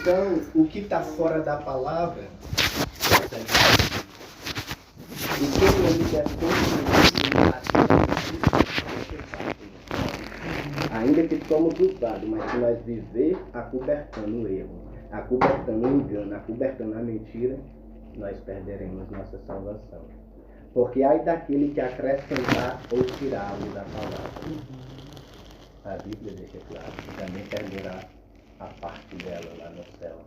Então, o que está fora da palavra, e quem ele quer ainda que somos culpados, mas se nós viver acobertando o erro, acobertando o engano, acobertando a mentira, nós perderemos nossa salvação. Porque ai daquele que acrescentar ou tirá-lo da palavra. A Bíblia deixa claro que também perderá a parte dela lá no céu.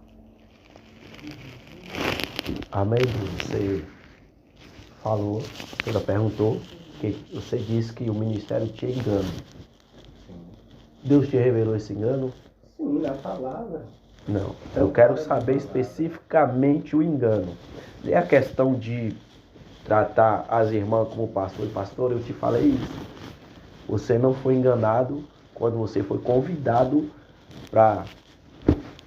Amém. Você falou, você perguntou, que você disse que o ministério tinha engano. Sim. Deus te revelou esse engano? Sim, na palavra. Não. Eu quero saber especificamente o engano. E a questão de tratar as irmãs como pastor e pastora, eu te falei isso. Você não foi enganado quando você foi convidado para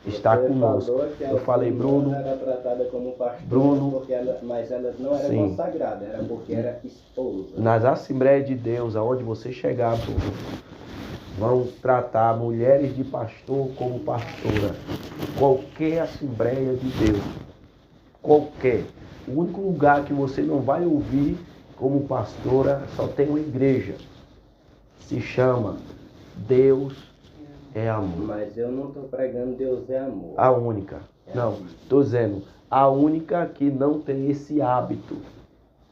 estar conosco. Eu falei, Bruno. Era tratada como pastora, Bruno, mas ela não era sim, consagrada, era porque era esposa. Nas Assembleias de Deus, aonde você chegar, Bruno, vão tratar mulheres de pastor como pastora. Qualquer Assembleia de Deus. Qualquer. O único lugar que você não vai ouvir como pastora só tem uma igreja. Se chama Deus é Amor. Mas eu não estou pregando Deus é Amor. A única. Não, estou dizendo, a única que não tem esse hábito.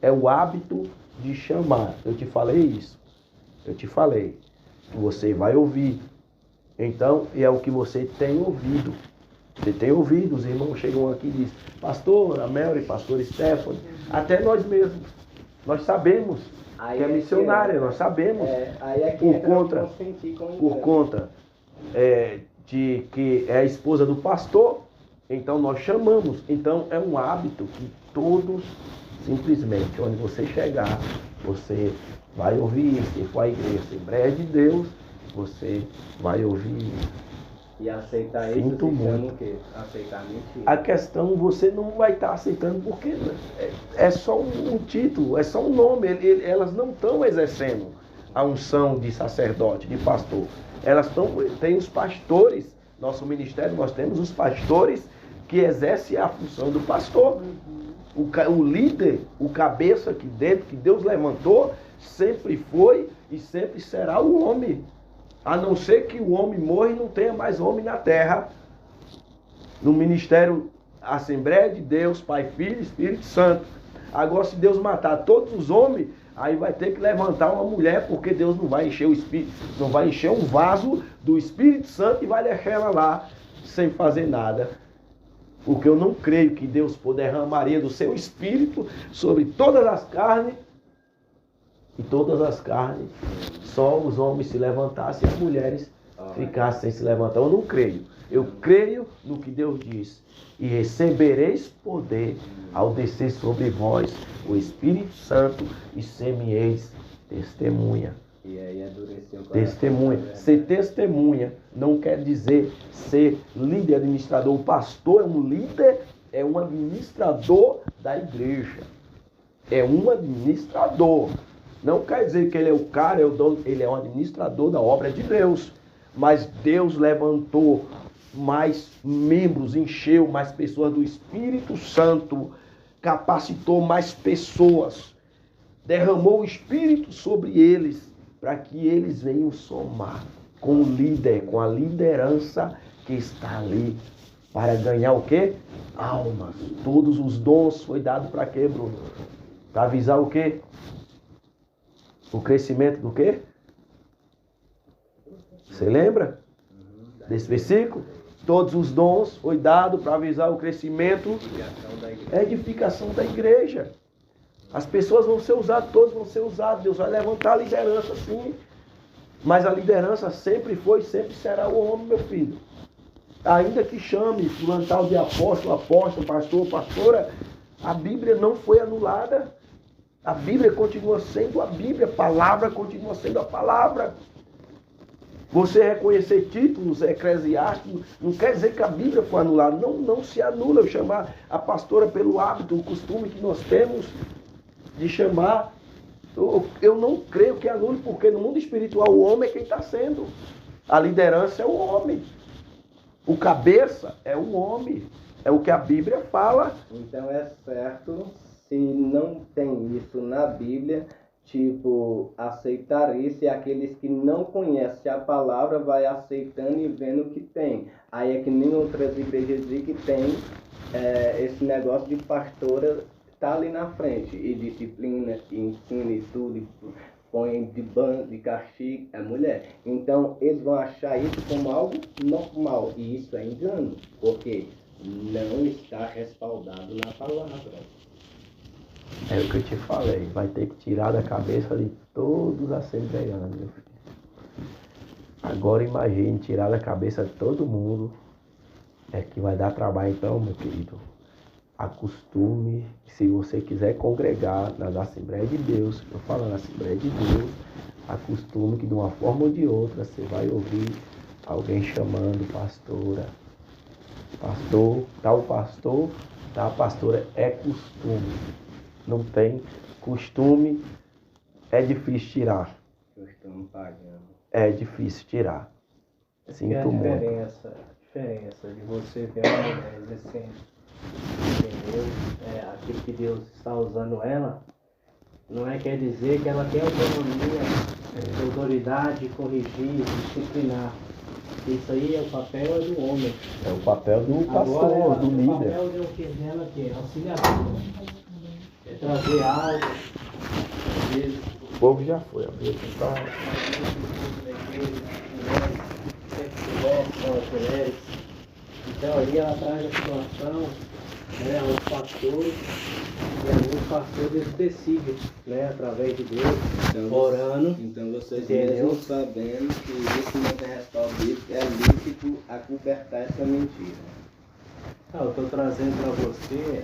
É o hábito de chamar. Eu te falei isso. Eu te falei. Você vai ouvir. Então, é o que você tem ouvido. Você tem ouvido, os irmãos chegam aqui e dizem, pastor Mary, pastor Stephanie, até nós mesmos, nós sabemos que é missionária, nós sabemos, por conta de que é a esposa do pastor, então nós chamamos. Então é um hábito que todos, simplesmente, onde você chegar, você vai ouvir, se for a igreja Assembleia de Deus, você vai ouvir. E aceitar isso, Sinto muito. O quê? Aceitar mentira. A questão, você não vai estar aceitando porque é só um título, é só um nome. Elas não estão exercendo a unção de sacerdote, de pastor. Elas têm os pastores. Nosso ministério, nós temos os pastores que exercem a função do pastor. O líder, o cabeça aqui dentro, que Deus levantou, sempre foi e sempre será o homem. A não ser que o homem morra e não tenha mais homem na terra. No ministério Assembleia de Deus, Pai, Filho e Espírito Santo. Agora, se Deus matar todos os homens, aí vai ter que levantar uma mulher, porque Deus não vai encher o Espírito, não vai encher um vaso do Espírito Santo e vai deixar ela lá sem fazer nada. Porque eu não creio que Deus derramaria do seu Espírito sobre todas as carnes, e todas as carnes, só os homens se levantassem e as mulheres ficassem sem se levantar. Eu não creio. Eu creio no que Deus diz. E recebereis poder ao descer sobre vós o Espírito Santo e ser-me-eis testemunha. E aí endureceu o coração. Testemunha. Ser testemunha não quer dizer ser líder, administrador. O pastor é um líder, é um administrador da igreja. É um administrador. Não quer dizer que ele é o cara, é o dono, ele é um administrador da obra de Deus. Mas Deus levantou mais membros, encheu mais pessoas do Espírito Santo, capacitou mais pessoas, derramou o Espírito sobre eles, para que eles venham somar com o líder, com a liderança que está ali, para ganhar o quê? Almas. Todos os dons foi dado para quê, Bruno? Para avisar o quê? O crescimento do quê? Você lembra desse versículo? Todos os dons foi dado para avisar o crescimento, a edificação da igreja. As pessoas vão ser usadas, todos vão ser usados. Deus vai levantar a liderança, sim. Mas a liderança sempre foi e sempre será o homem, meu filho. Ainda que chame fulano tal de apóstolo, pastor, pastora, a Bíblia não foi anulada. A Bíblia continua sendo a Bíblia, a palavra continua sendo a palavra. Você reconhecer títulos eclesiásticos não quer dizer que a Bíblia foi anulada. Não se anula. Eu chamar a pastora pelo hábito, o costume que nós temos de chamar. Eu não creio que anule, porque no mundo espiritual o homem é quem está sendo. A liderança é o homem. O cabeça é o homem. É o que a Bíblia fala. Então é certo, se não tem isso na Bíblia, tipo, aceitar isso, e aqueles que não conhecem a palavra vai aceitando e vendo o que tem. Aí é que nem outras igrejas dizem que tem esse negócio de pastora tá ali na frente, e disciplina, e ensina e tudo, e põe de ban, de castigo, é mulher. Então eles vão achar isso como algo normal, e isso é engano, porque não está respaldado na palavra. É o que eu te falei. Vai ter que tirar da cabeça de todos os assembleanos, meu filho. Agora imagine tirar da cabeça de todo mundo. É que vai dar trabalho então, meu querido. Acostume, se você quiser congregar nas Assembleias de Deus, eu falo na Assembleia de Deus, acostume que de uma forma ou de outra você vai ouvir alguém chamando pastora. Pastor, tal pastora, é costume. Não tem costume, é difícil tirar. Costume pagando. É difícil tirar. Sinto muito. A diferença de você ver uma mulher exercendo, entendeu? Aquilo que Deus está usando ela, não quer dizer que ela tem autonomia, autoridade de corrigir, disciplinar. Isso aí é o papel do homem. É o papel do pastor, Agora, do o líder. papel dela que é auxiliador. É trazer algo, às vezes, O povo já foi, abriu aqui pra... com as mulheres. Então aí ela traz a situação, né, aos pastores, e alguns pastores eles decidem, né, através de Deus, orando. Então vocês Entendeu? mesmo sabendo que isso não tem respaldo bíblico, é lícito acobertar essa mentira. Não, eu estou trazendo para você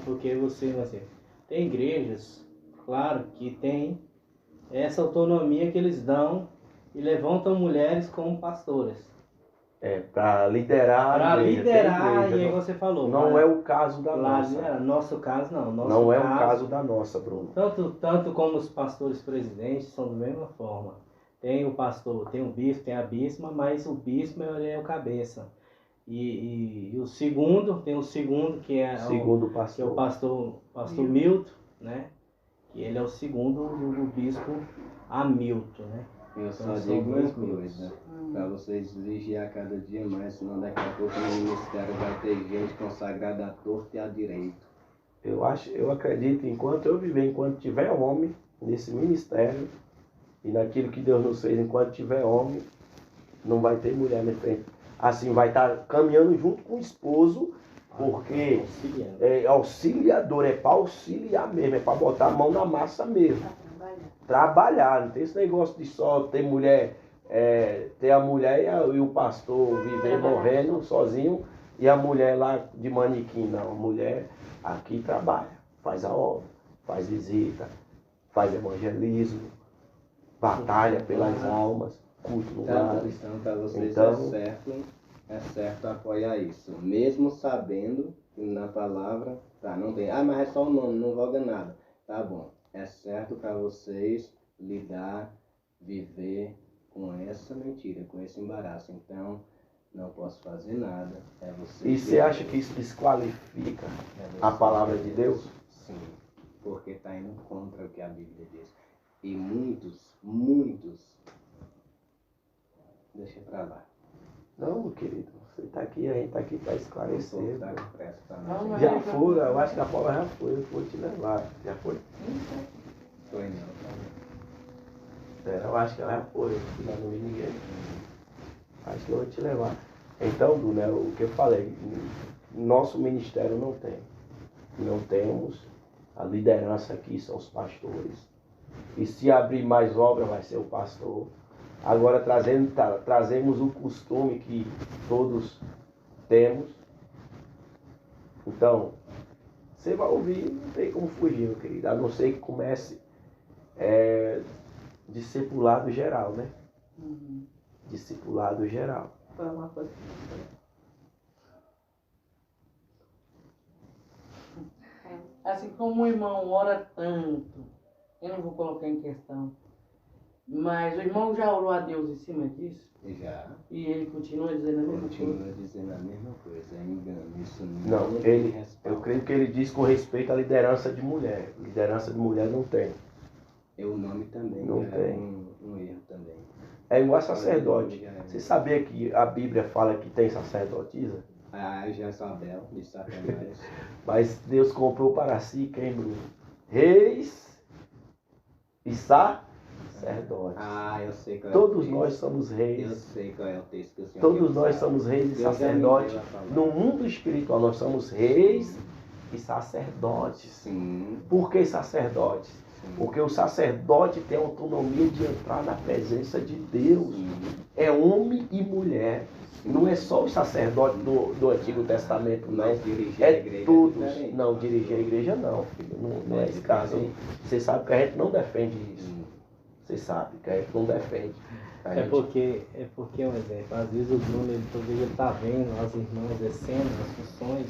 porque você, assim, tem igrejas, claro, que tem essa autonomia que eles dão e levantam mulheres como pastoras. Para liderar. Para a igreja, liderar, tem igreja, e aí não, você falou. não é o caso da lá, nossa. Nosso caso não. Não é o caso da nossa, Bruno. Tanto como os pastores presidentes são da mesma forma. Tem o pastor, tem o bispo, tem a bispa, mas o bispo ele é o cabeça. E o segundo, tem o segundo que é Segundo que é pastor. o pastor Milton, né? Que ele é o segundo do bispo Hamilton, né? Eu só Então, são digo uma dois coisa, para vocês vigiar cada dia mais, senão daqui a pouco no ministério vai ter gente consagrada à torta e à direito. Eu acredito, enquanto eu viver, enquanto tiver homem nesse ministério, e naquilo que Deus nos fez, enquanto tiver homem, não vai ter mulher na frente. Assim, vai estar caminhando junto com o esposo, porque é auxiliador, é para auxiliar mesmo, é para botar a mão na massa mesmo. Trabalhar, não tem esse negócio de só ter mulher, ter a mulher e o pastor viver morrendo sozinho e a mulher lá de manequim. Não, a mulher aqui trabalha, faz a obra, faz visita, faz evangelismo, batalha pelas almas, culto no lar. Então para vocês Então, é certo apoiar isso, mesmo sabendo que na palavra, tá, não tem, mas é só o nome, não voga nada, tá bom. É certo para vocês lidar, viver com essa mentira, com esse embaraço. Então, não posso fazer nada. É você. E você acha que isso desqualifica a palavra de Deus? Sim, porque está indo contra o que a Bíblia diz. E muitos, deixa pra lá. Não, meu querido, você está aqui, a gente está aqui para esclarecer. Tá com pressa pra Não, nós. Já foi, eu acho que a Paula já foi, eu vou te levar. Já foi? Foi não, tá? Eu acho que ela já foi, lá não vi ninguém. Acho que eu vou te levar. Então, Bruno, é o que eu falei, nosso ministério não tem. Não temos, a liderança aqui são os pastores. E se abrir mais obra vai ser o pastor. Agora trazemos o costume que todos temos. Então, você vai ouvir, não tem como fugir, meu querido. A não ser que comece discipulado geral, né? Uhum. Discipulado geral. Foi uma coisa. Assim como o irmão ora tanto, eu não vou colocar em questão, Mas o irmão já orou a Deus em cima disso? Já E ele continua dizendo a mesma coisa? continua dizendo a mesma coisa, é engano. Isso Não, tem ele, respaldo. eu creio que ele diz com respeito à liderança de mulher. Liderança de mulher não tem. E o nome também Não já tem. é um erro também. É igual sacerdote. Já é um- Você sabia que a Bíblia fala que tem sacerdotisa? A Jezabel de Satanás. Mas Deus comprou para si quem, Bruno? Reis e sacerdotes. Eu sei qual é Todos o texto. nós somos Eu reis. sei qual é o texto que o senhor Todos quer nós usar. somos reis e Deus já me sacerdotes. deu a palavra. No mundo espiritual nós somos reis e sacerdotes. Sim, Por que sacerdotes? sim. Porque o sacerdote tem autonomia de entrar na presença de Deus. Sim, É homem e mulher. sim. Não é só o sacerdote do Antigo Testamento, não. Mas dirigir a É igreja todos. diferente. Não, dirigir a igreja não, filho. Não é esse caso. Você sabe que a gente não defende isso. Sim. Você sabe que a gente não defende. A É gente- porque, um exemplo, às vezes o Bruno, talvez ele tá vendo as irmãs descendo as funções,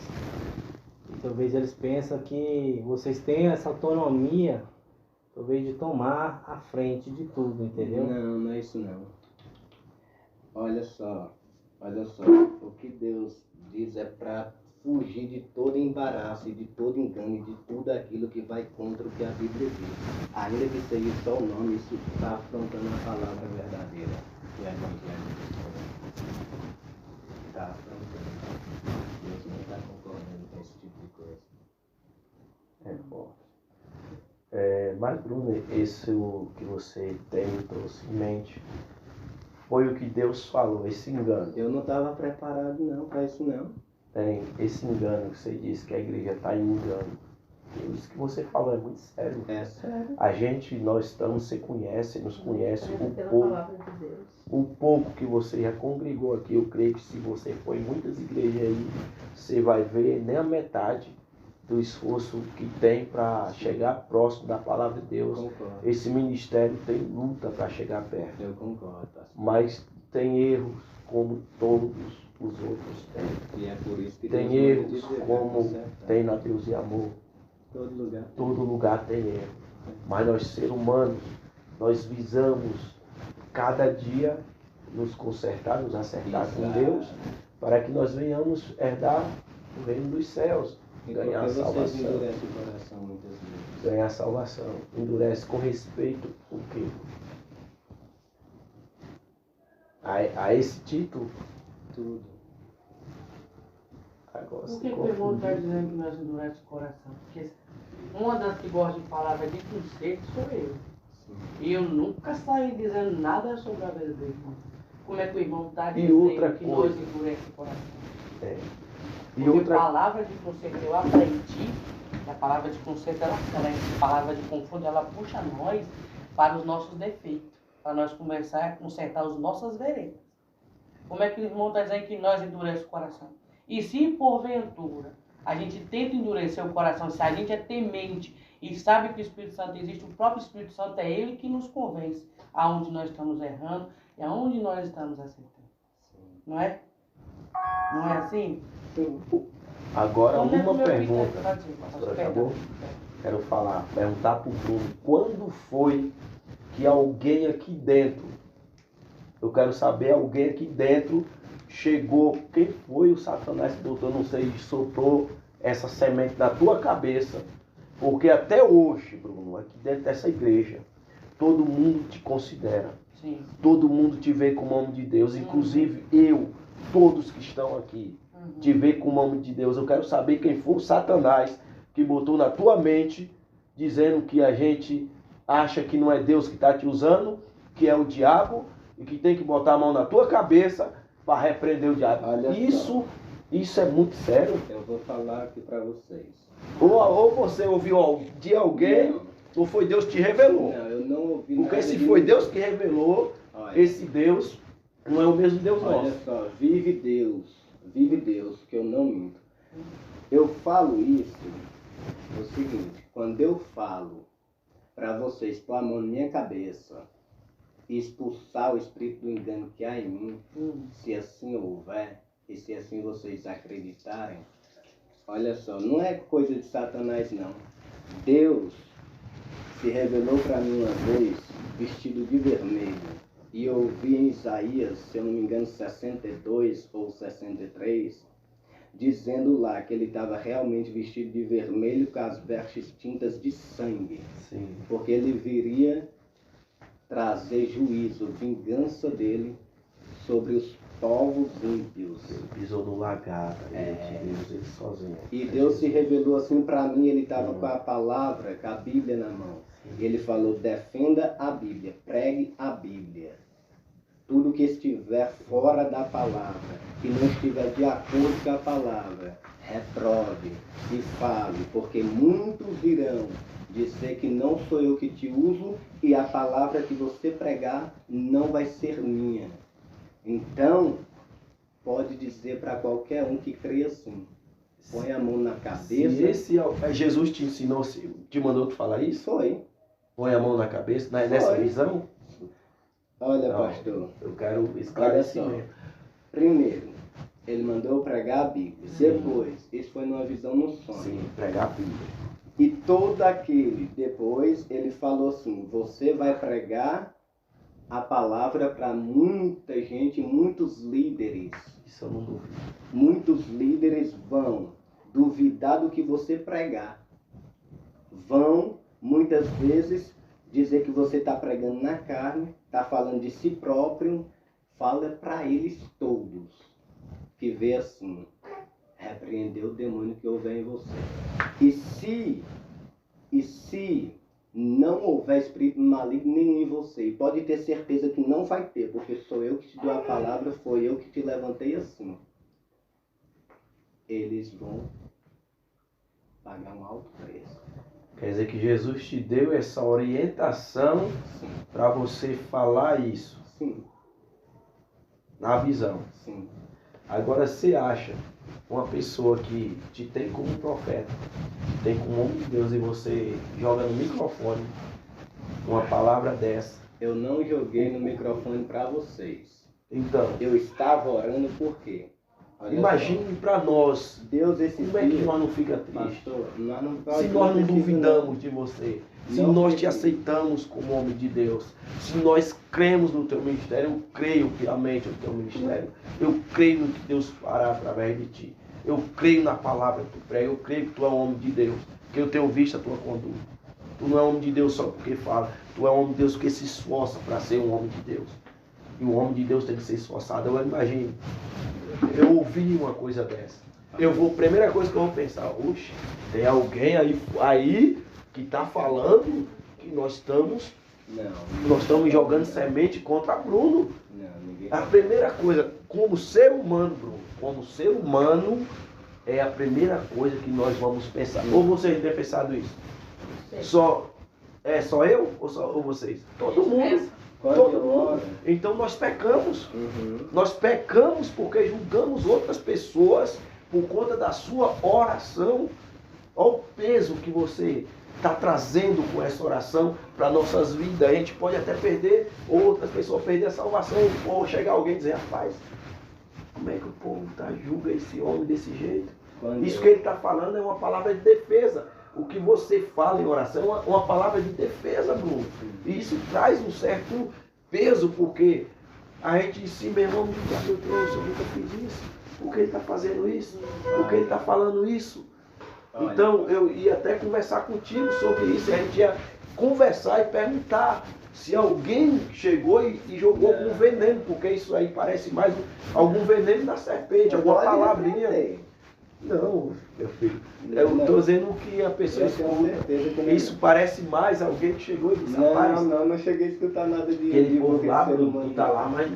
e talvez eles pensam que vocês têm essa autonomia, talvez de tomar a frente de tudo, entendeu? Não é isso não. Olha só. O que Deus diz é para fugir de todo embaraço e de todo engano e de tudo aquilo que vai contra o que a Bíblia diz. Ainda que seja só o nome, isso está afrontando a palavra verdadeira. Que é evangelho. Está afrontando. Deus não está concordando com esse tipo de coisa. É forte. Mas, Bruno, esse que você trouxe em mente foi o que Deus falou, esse engano. Eu não estava preparado não para isso não. Tem esse engano que você disse que a igreja está em engano. Isso que você falou é muito sério. É sério. Nós estamos, você conhece, nos conhece Pela pouco. palavra de Deus. O pouco que você já congregou aqui, eu creio que se você for em muitas igrejas aí, você vai ver nem a metade do esforço que tem para chegar próximo da palavra de Deus. Concordo. Esse ministério tem luta para chegar perto, Eu concordo. Tá? mas tem erros como todos os outros têm. E é por isso que Tem Deus manda erros dizer, como consertar. tem na Deus e Amor. Todo lugar. Todo lugar tem erro. Mas nós, seres humanos, nós visamos cada dia nos consertar, nos acertar com Exato. Deus, para que nós venhamos herdar o reino dos céus, E ganhar a porque vocês salvação. endurecem o coração muitas vezes. Ganhar a salvação. Endurece com respeito o quê? A esse título. Tudo. Agora Por você que o irmão está confundiu. dizendo que nós endurece o coração? Porque uma das que gosta de palavra de conceito sou eu. Sim. E eu nunca saí dizendo nada sobre a vida do irmão. Como é que o irmão está E dizendo outra que coisa. nós endurece o coração? É. E Porque outra palavra de conceito eu aprendi, que a palavra de conceito, ela palavra de conforto, ela puxa nós para os nossos defeitos, para nós começar a consertar as nossas veredas. Como é que o irmão está dizendo que nós endurece o coração? E se porventura a gente tenta endurecer o coração, se a gente é temente e sabe que o Espírito Santo existe, o próprio Espírito Santo é ele que nos convence aonde nós estamos errando e aonde nós estamos acertando. Não é? Não é assim? Agora Como é que o uma meu pergunta. Peter vai dizer? Pastor, acabou? Quero perguntar para o Bruno, quando foi que alguém aqui dentro, eu quero saber, alguém aqui dentro chegou, quem foi o Satanás que botou, não sei, soltou essa semente na tua cabeça, porque até hoje, Bruno, aqui dentro dessa igreja, todo mundo te considera, Sim. todo mundo te vê como homem de Deus, inclusive eu, todos que estão aqui, te vê como homem de Deus. Eu quero saber quem foi o Satanás que botou na tua mente, dizendo que a gente acha que não é Deus que está te usando, que é o diabo, e que tem que botar a mão na tua cabeça para repreender o diabo. Olha Isso é muito sério. Eu vou falar aqui para vocês. Ou você ouviu de alguém, Não, ou foi Deus que te revelou. não, eu não ouvi Porque nada se de foi ninguém. Deus que revelou, Olha, esse Deus não é o mesmo Deus olha nosso. só, vive Deus, que eu não minto. Eu falo isso, é o seguinte, quando eu falo para vocês pôr a mão na minha cabeça e expulsar o espírito do engano que há em mim, se assim houver, e se assim vocês acreditarem, olha só, não é coisa de Satanás não. Deus se revelou para mim uma vez vestido de vermelho. E eu vi em Isaías, se eu não me engano, 62 ou 63, dizendo lá que ele estava realmente vestido de vermelho com as vestes tintas de sangue. Sim. Porque ele viria trazer juízo, vingança dele sobre os povos ímpios. Ele pisou no lagar, Deus ele sozinho. E Deus se revelou assim para mim, ele estava com a palavra, com a Bíblia na mão. E ele falou, defenda a Bíblia, pregue a Bíblia. Tudo que estiver fora da palavra, que não estiver de acordo com a palavra, reprove e fale, porque muitos virão dizer que não sou eu que te uso e a palavra que você pregar não vai ser minha. Então, pode dizer para qualquer um que crê assim. Põe a mão na cabeça. Se Jesus te ensinou, te mandou tu falar isso? Foi. Põe a mão na cabeça, nessa visão? Olha, Não, pastor. Eu quero esclarecimento. Primeiro, ele mandou pregar a Bíblia. Sim. Depois, isso foi numa visão no sonho. Sim, pregar a Bíblia. E todo aquele, depois, ele falou assim, você vai pregar a palavra para muita gente, muitos líderes. Isso eu não duvido. Muitos líderes vão duvidar do que você pregar. Vão, muitas vezes, dizer que você está pregando na carne, está falando de si próprio. Fala para eles todos que vê assim, repreender o demônio que houver em você. E se não houver espírito maligno nenhum em você, e pode ter certeza que não vai ter, porque sou eu que te dou a palavra, foi eu que te levantei assim. Eles vão pagar um alto preço. Quer dizer que Jesus te deu essa orientação para você falar isso. Sim. Na visão. Sim. Agora você acha uma pessoa que te tem como profeta, te tem como homem de Deus e você joga no microfone uma palavra dessa. Eu não joguei no microfone para vocês. Então, Eu estava orando por quê? Olha imagine para nós, só, Deus esse como é que dia, nós não fica triste? pastor, nós não Se nós não duvidamos de você, se Não nós te precisa. aceitamos como homem de Deus, se nós cremos no teu ministério, eu creio piamente no teu ministério, eu creio no que Deus fará através de ti, eu creio na palavra que tu prega, eu creio que tu é um homem de Deus, que eu tenho visto a tua conduta. Tu não é homem de Deus só porque fala, tu é um homem de Deus que se esforça para ser um homem de Deus. E o homem de Deus tem que ser esforçado. Eu imagino, eu ouvi uma coisa dessa. Primeira coisa que eu vou pensar, oxe, tem alguém aí que está falando que nós estamos jogando semente contra Bruno. Não, ninguém. A primeira coisa, como ser humano, Bruno, como ser humano, é a primeira coisa que nós vamos pensar. Ou vocês têm pensado isso? Só eu ou vocês? Todo mundo. Quando Todo eu mundo. oro, Então nós pecamos. uhum. Nós pecamos porque julgamos outras pessoas por conta da sua oração. Olha o peso que você está trazendo com essa oração para nossas vidas. A gente pode até perder, outras pessoas perder a salvação, ou chegar alguém e dizer, rapaz, como é que o povo julga esse homem desse jeito? Quando Isso eu- que ele está falando é uma palavra de defesa. O que você fala em oração é uma palavra de defesa, Bruno. E isso traz um certo peso, porque a gente se mesmo, meu Deus, eu nunca fiz isso. Por que ele está fazendo isso? Por que ele está falando isso? Olha, Então eu ia até conversar contigo sobre isso. A gente ia conversar e perguntar se alguém chegou e jogou algum veneno, porque isso aí parece mais algum veneno da serpente, alguma pode palavrinha. repreender. Não, meu filho. Eu estou dizendo que a pessoa Eu tenho escuta. certeza que não. Isso parece mais alguém que chegou e disse, rapaz, Não cheguei a escutar nada de aquele povo qualquer lá, ser Bruno, humano. tu tá lá, mas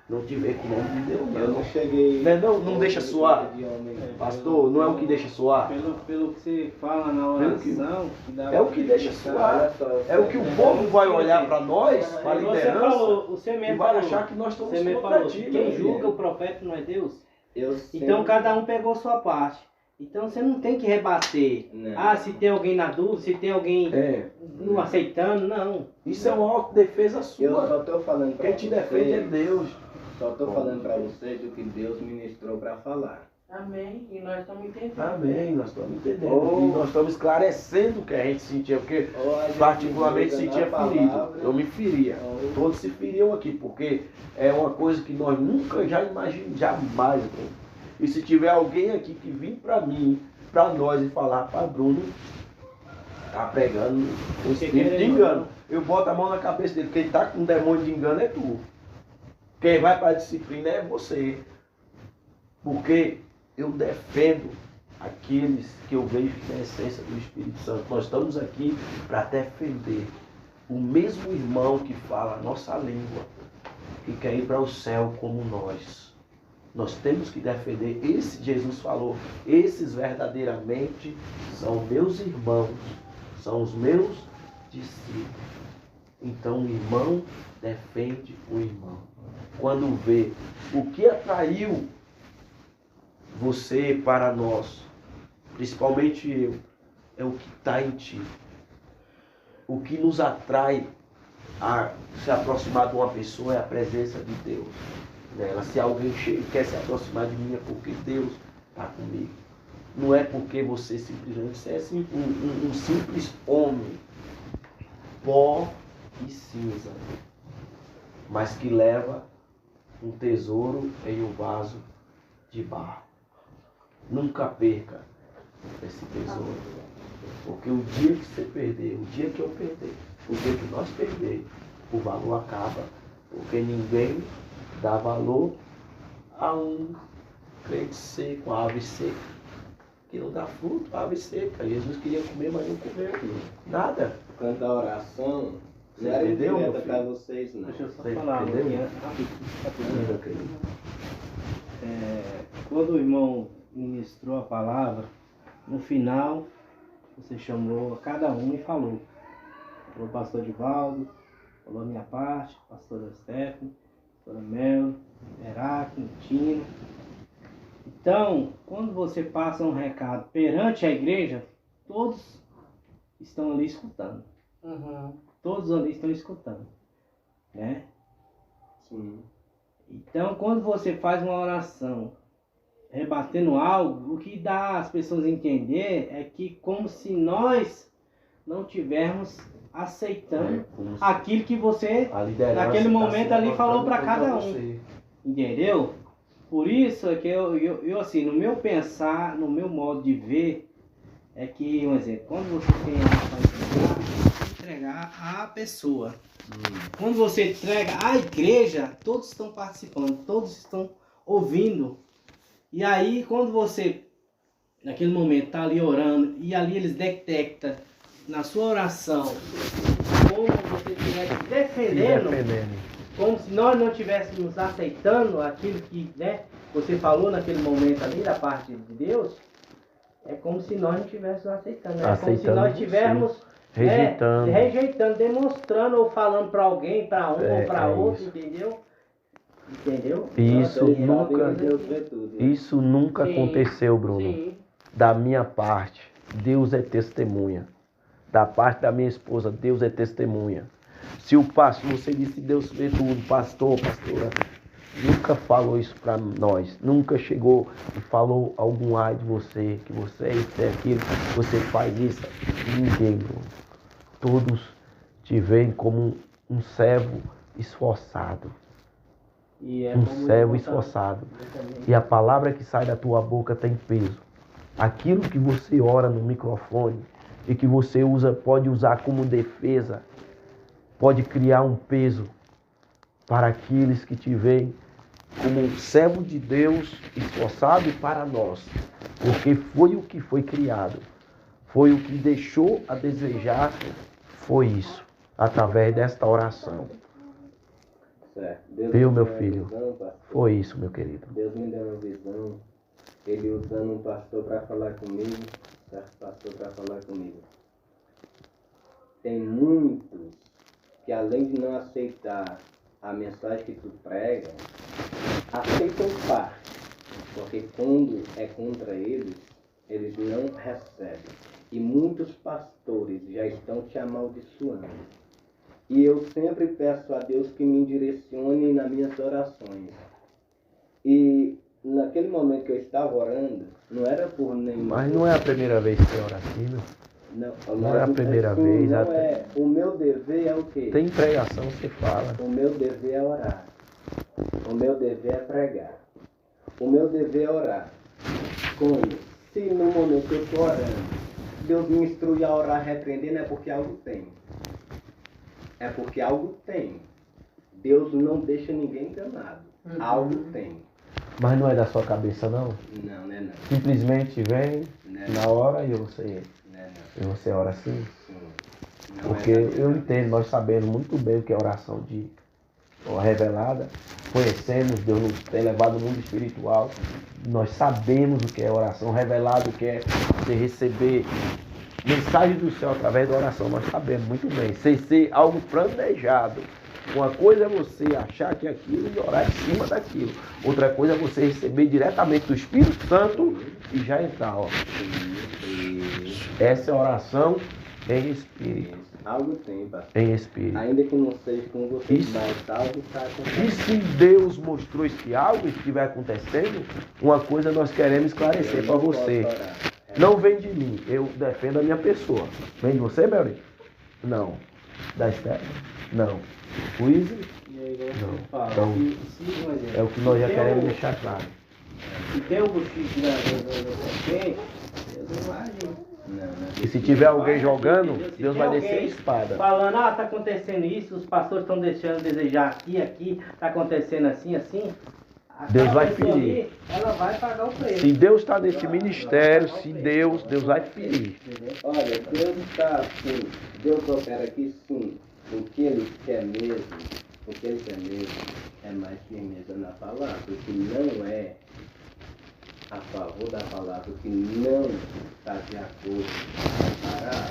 não te vê com o nome de Deus, Eu não. não cheguei. Não deixa suar. De homem. Pastor, não é o que deixa suar. Pelo que você fala na Pelo que- oração, É o que deixa suar. Olha só, É o que o povo vai olhar para nós, para a Você liderança, falou, você e mesmo vai falou, achar que nós estamos você mesmo contra falou, ti. quem meu julga filho. o profeta não é Deus. Eu Então sempre- cada um pegou sua parte. Então você não tem que rebater. Não. Ah, se tem alguém na dúvida, se tem alguém É, não aceitando, não. isso é uma autodefesa Eu sua. só tô falando pra Quem te defende é você. Deus. Só tô falando pra vocês o que Deus ministrou pra falar. Amém. E nós estamos entendendo. Amém, nós estamos entendendo. Oh. E nós estamos esclarecendo o que a gente sentia, porque Ou a gente particularmente usa na sentia ferido. palavra. Eu me feria. Oh. Todos se feriam aqui, porque é uma coisa que nós nunca já imaginamos, jamais. Né? E se tiver alguém aqui que vir para mim, para nós e falar, para Bruno, tá pregando o espírito de engano. Eu boto a mão na cabeça dele. Quem tá com um demônio de engano é tu. Quem vai para a disciplina é você. Porque eu defendo aqueles que eu vejo que têm a essência do Espírito Santo. Nós estamos aqui para defender o mesmo irmão que fala a nossa língua, que quer ir para o céu como nós. Nós temos que defender. Esse Jesus falou, esses verdadeiramente são meus irmãos, são os meus discípulos. Então o irmão defende o irmão. Quando vê o que atraiu você para nós, principalmente eu, é o que está em ti. O que nos atrai a se aproximar de uma pessoa é a presença de Deus nela. Se alguém quer se aproximar de mim é porque Deus está comigo. Não é porque você simplesmente é um simples homem, pó e cinza, mas que leva um tesouro em um vaso de barro. Nunca perca esse tesouro. Porque o dia que você perder, o dia que eu perder, o dia que nós perder, o valor acaba. Porque ninguém dá valor a um crente seco, a ave seca. Que não dá fruto, a ave seca. Jesus queria comer, mas não comeu. Nada. Quanto à oração, Você não era entendeu, meu indireta para filho? vocês, não. Deixa eu só Você falar entendeu? aqui rapidinho. Meu querido. Quando o irmão ministrou a palavra, no final, você chamou a cada um e falou. Falou o pastor Divaldo, falou a minha parte, pastora Stephanie, pastora Mel, Heráclito, Tino. Então, quando você passa um recado perante a igreja, todos estão ali escutando. Uhum. Todos ali estão escutando, né? Sim. Então, quando você faz uma oração rebatendo algo, o que dá às pessoas a entender é que como se nós não tivermos aceitando Como se aquilo que você, a liderança naquele tá momento se ali, falou levantando para cada contra um. você. Entendeu? Por isso é que eu assim, no meu pensar, no meu modo de ver, é que, um exemplo, quando você tem algo para entregar à pessoa. Quando você entrega à igreja, todos estão participando, todos estão ouvindo. E aí, quando você, naquele momento, está ali orando, e ali eles detectam na sua oração como você estivesse defendendo, como se nós não estivéssemos aceitando aquilo que, né, você falou naquele momento ali, da parte de Deus, é como se nós não estivéssemos aceitando. É como se Aceitando nós você. estivéssemos rejeitando, demonstrando ou falando para alguém, para um ou para outro, isso. entendeu? Entendeu? Isso Deus nunca, sabe que Deus vê tudo. isso nunca Sim, aconteceu, Bruno. Sim. Da minha parte, Deus é testemunha. Da parte da minha esposa, Deus é testemunha. Se o pastor, você disse Deus vê tudo, pastora, nunca falou isso para nós. Nunca chegou e falou algum ai de você, que você é isso, é aquilo, você faz isso. Ninguém, Bruno. Todos te veem como um servo esforçado. E é Um como servo eu esforçado. também. E a palavra que sai da tua boca tem peso. Aquilo que você ora no microfone e que você usa, pode usar como defesa, pode criar um peso para aqueles que te veem como um servo de Deus esforçado para nós. Porque foi o que foi criado. Foi o que deixou a desejar. Foi isso. Através desta oração. Certo. Deus Viu, me meu deu uma filho? visão, pastor. Foi isso, meu querido. Deus me deu uma visão. Ele usando um pastor para falar comigo. Certo pastor para falar comigo. Tem muitos que além de não aceitar a mensagem que tu prega, aceitam parte. Porque quando é contra eles, eles não recebem. E muitos pastores já estão te amaldiçoando. E eu sempre peço a Deus que me direcione nas minhas orações. E naquele momento que eu estava orando, não era por nenhum. Mas não é a primeira vez que você ora assim, meu. Não é a primeira vez. Não até... é. O meu dever é o quê? Tem pregação, você fala. O meu dever é orar. O meu dever é pregar. O meu dever é orar. Como? Se no momento que eu estou orando, Deus me instrui a orar repreendendo, é porque algo tem. É porque algo tem. Deus não deixa ninguém enganado. Algo tem. Mas não é da sua cabeça, não? Não, né, não. Simplesmente vem Né, na hora e você né, E você ora assim? Sim. Não Porque é eu entendo, nós sabemos muito bem o que é oração de revelada, conhecemos, Deus nos tem levado ao mundo espiritual, nós sabemos o que é oração revelada, o que é você receber mensagem do céu através da oração, nós sabemos muito bem, sem ser algo planejado. Uma coisa é você achar que é aquilo e orar em cima daquilo. Outra coisa é você receber diretamente do Espírito Santo e já entrar, ó. Essa é a oração em espírito. Algo tem, pastor. Em espírito. Ainda que não seja com você, Isso. mas algo está E acontecendo. se Deus mostrou que algo estiver acontecendo, uma coisa nós queremos esclarecer para você. Não vem de mim, eu defendo a minha pessoa. Vem de você, Mary? Não. Da Esther? Não. Luiz? E aí, Não. você fala, Então, se, um exemplo, É o que nós já se queremos tem o- deixar claro. Se tem o buchiche da serpente, Deus não vai agir. E se tiver alguém Vai, jogando, entendeu? Se Deus tem vai descer a alguém espada. falando, tá acontecendo isso, os pastores estão deixando desejar aqui, tá acontecendo assim, assim. Deus Aquela vai pessoa ferir. ali, ela vai pagar o preço. Se Deus está nesse ministério, se Deus vai ferir. Entendeu? Olha, Deus está assim, Deus opera aqui sim. O que Ele quer mesmo, é mais firmeza na palavra. O que não é a favor da palavra, o que não está de acordo, vai parar.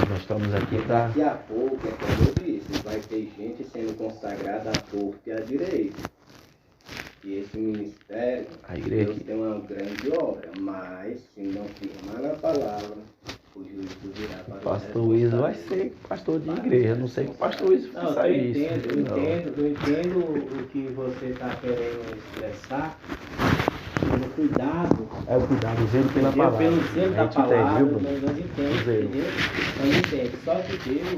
Nós estamos aqui para... Daqui a pouco, é como eu disse, vai ter gente sendo consagrada à torta e à direita. E esse ministério, A igreja Deus aqui. tem uma grande obra, mas se não firmar na palavra, o juízo virá para O pastor Luiz vai ser pastor de igreja. Não sei que o pastor Luiz Não, faça eu isso. eu entendo o que você está querendo expressar, pelo cuidado. É o cuidado, o zelo pela Entendeu? palavra. Pelo zelo da A gente entende, palavra, viu, Bruno? nós entendemos, O zelo. entendeu? Nós entendemos. Só que Deus é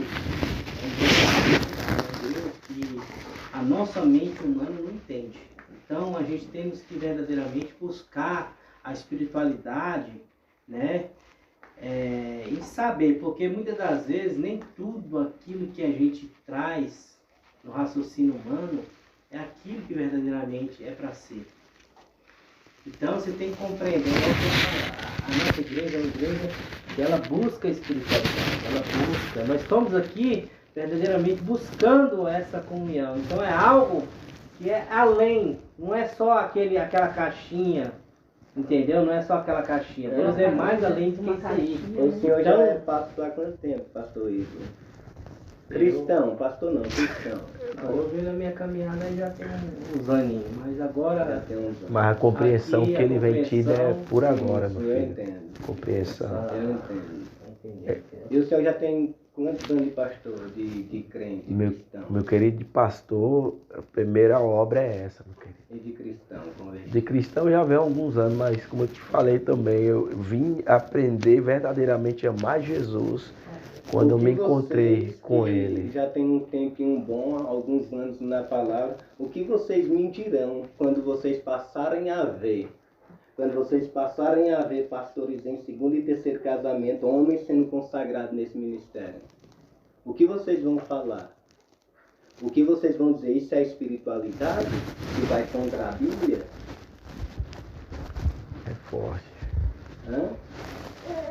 um Deus que a nossa mente humana não entende. Então a gente temos que verdadeiramente buscar a espiritualidade, né? E saber, porque muitas das vezes nem tudo aquilo que a gente traz no raciocínio humano é aquilo que verdadeiramente é para ser. Então você tem que compreender, a nossa igreja é uma igreja que ela busca a espiritualidade, ela busca. Nós estamos aqui verdadeiramente buscando essa comunhão. Então é algo que é além, não é só aquela caixinha, entendeu? Não é só aquela caixinha. Deus é mais além do que isso aí. O senhor já Então- é pastor há quanto tempo, pastor Igor? Cristão, pastor não, cristão. Eu vejo a minha caminhada aí já tem uns aninhos, mas Já agora tem uns anos. Mas a compreensão Aqui, que ele vem tido é compreensão, por agora, meu Eu filho. entendo. Compreensão. Eu entendo. entendi. E o senhor já tem quantos anos de pastor, de crente, de Meu, cristão? meu querido pastor, a primeira obra é essa, meu querido. E de cristão, convertido? De cristão já vem há alguns anos, mas como eu te falei também, eu vim aprender verdadeiramente a amar Jesus quando eu me encontrei Vocês com que ele. Já tem um tempinho bom, alguns anos na palavra. O que vocês me dirão quando vocês passarem a ver? Quando vocês passarem a ver pastores em segundo e terceiro casamento, homens sendo consagrados nesse ministério. O que vocês vão falar? O que vocês vão dizer? Isso é espiritualidade? Que vai contra a Bíblia? É forte. Hã?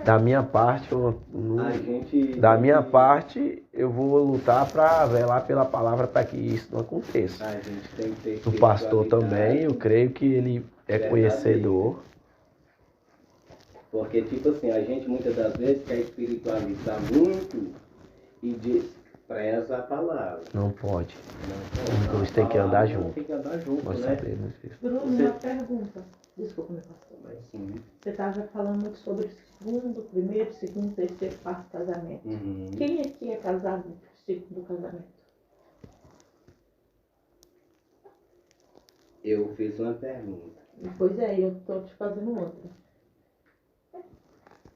Da minha parte, eu não- A gente... da minha parte, eu vou lutar para velar pela palavra para que isso não aconteça. A gente tem que ter O pastor também, eu espiritualidade. creio que ele é Verdadeiro. conhecedor. Porque, tipo assim, a gente muitas das vezes quer espiritualizar muito e despreza a palavra. Não pode. Não Os dois têm que andar junto. Tem que andar junto, Nós né? sabemos disso. Bruno, Você- uma pergunta. Desculpa, meu pastor. Mas sim. Você estava falando sobre o segundo, primeiro, segundo, terceiro, quarto casamento. Uhum. Quem aqui é casado no segundo casamento? Eu fiz uma pergunta. Pois é, eu tô te fazendo outra.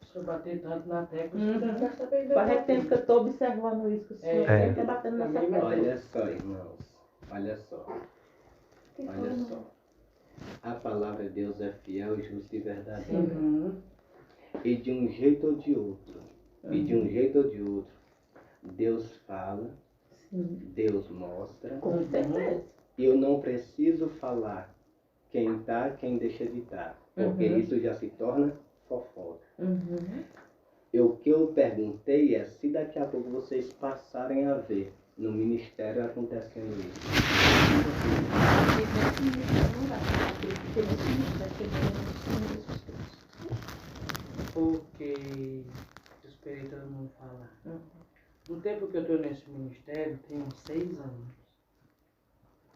Se eu bater tanto na tecla, Uhum. você não quer saber de Faz tempo que eu tô observando isso, que o senhor É. sempre tá batendo nessa Também tecla. Olha só, irmãos. Olha só. Olha só. A palavra de Deus é fiel, justa e verdadeira. Uhum. E de um jeito ou de outro, Deus fala, Sim, Deus mostra. com certeza. E eu não preciso falar quem tá, quem deixa de estar. Porque Uhum. isso já se torna fofoca. Uhum. O que eu perguntei é se daqui a pouco vocês passarem a ver no ministério acontecendo isso. Porque eu esperei todo mundo falar. No tempo que eu estou nesse ministério, tem uns 6 anos.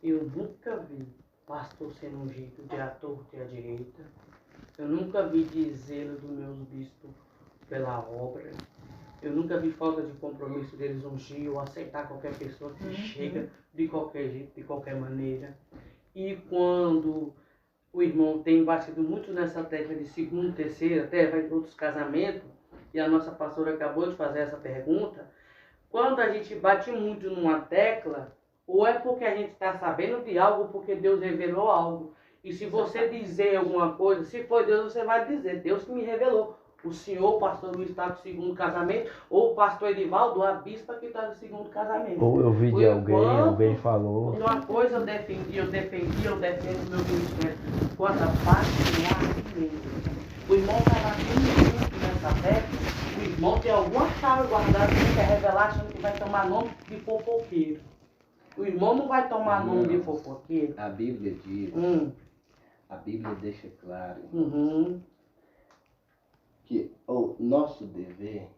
Eu nunca vi pastor sendo ungido de à torta e à direita. Eu nunca vi deszelo dos meus bispos pela obra. Eu nunca vi falta de compromisso deles ungir ou aceitar qualquer pessoa que chega de qualquer jeito, de qualquer maneira. E quando o irmão tem batido muito nessa tecla de segundo, terceiro, até vai em outros casamentos, e a nossa pastora acabou de fazer essa pergunta, quando a gente bate muito numa tecla, ou é porque a gente está sabendo de algo, ou porque Deus revelou algo. E se você dizer alguma coisa, se for Deus, você vai dizer, Deus que me revelou. O senhor, o pastor Luiz, está no segundo casamento, ou o pastor Edivaldo, a bispa que está no segundo casamento. Ou eu vi de alguém falou. Uma coisa eu defendo meu ministério. Quando a parte não o irmão está batendo muito nessa tecla, o irmão tem alguma chave guardada que ele quer revelar, achando que vai tomar nome de fofoqueiro. O irmão não vai tomar nome de fofoqueiro. A Bíblia diz, a Bíblia deixa claro que o nosso dever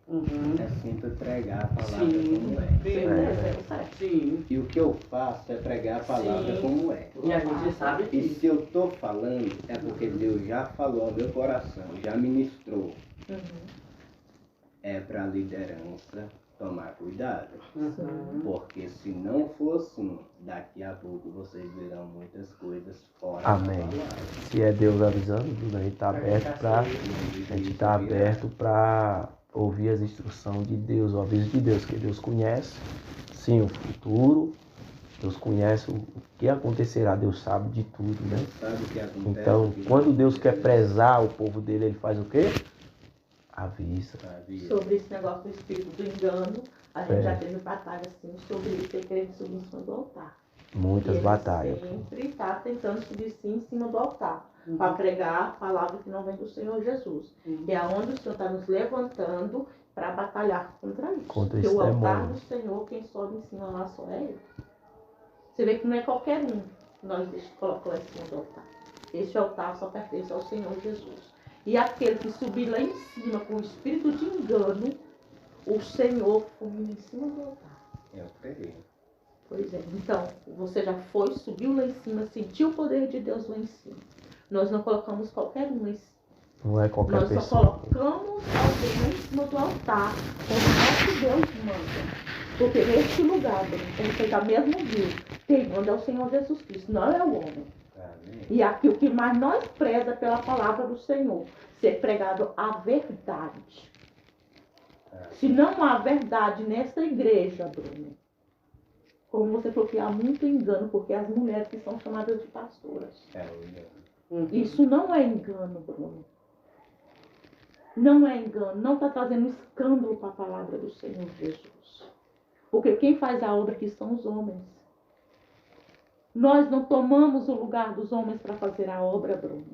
é sempre pregar a palavra como é. Sim. E o que eu faço é pregar a palavra como é. E a gente sabe E disso. se eu estou falando, é porque Deus já falou ao meu coração, já ministrou. É para a liderança tomar cuidado. Porque se não for assim, daqui a pouco vocês verão muitas coisas fora Amém. da palavra. Se é Deus avisando, a gente está aberto para ouvir as instruções de Deus, o aviso de Deus, que Deus conhece, sim, o futuro, Deus conhece o que acontecerá, Deus sabe de tudo, né? Sabe o que acontece? Então, quando Deus quer prezar o povo dele, ele faz o quê? Avisa. Sobre esse negócio do espírito do engano, a gente já teve batalha assim sobre isso, e querer subir em cima do altar. Muitas Ele batalhas. sempre está tentando subir sim em cima do altar, para pregar a palavra que não vem do Senhor Jesus. E é onde o Senhor está nos levantando para batalhar contra isso. Contra Porque esse o altar demônio. do Senhor, quem sobe em cima lá só é Ele. Você vê que não é qualquer um que nós colocamos lá em cima do altar. Esse altar só pertence ao Senhor Jesus. E aquele que subir lá em cima com o espírito de engano, o Senhor fulmina em cima do altar. Eu creio. Pois é. Então, você já foi, subiu lá em cima, sentiu o poder de Deus lá em cima. Nós não colocamos qualquer um lá em cima. Não é qualquer Nós só pessoa. colocamos alguém lá em cima do altar, como nosso Deus manda. Porque neste lugar, como você já mesmo viu, quem manda é o Senhor Jesus Cristo, não é o homem. Amém. E aqui o que mais nós preza pela palavra do Senhor, ser pregado a verdade. Se não há verdade nessa igreja, Bruno, como você falou que há muito engano, porque as mulheres que são chamadas de pastoras. Isso não é engano, Bruno. Não é engano, não está trazendo escândalo para a palavra do Senhor Jesus. Porque quem faz a obra aqui são os homens. Nós não tomamos o lugar dos homens para fazer a obra, Bruno.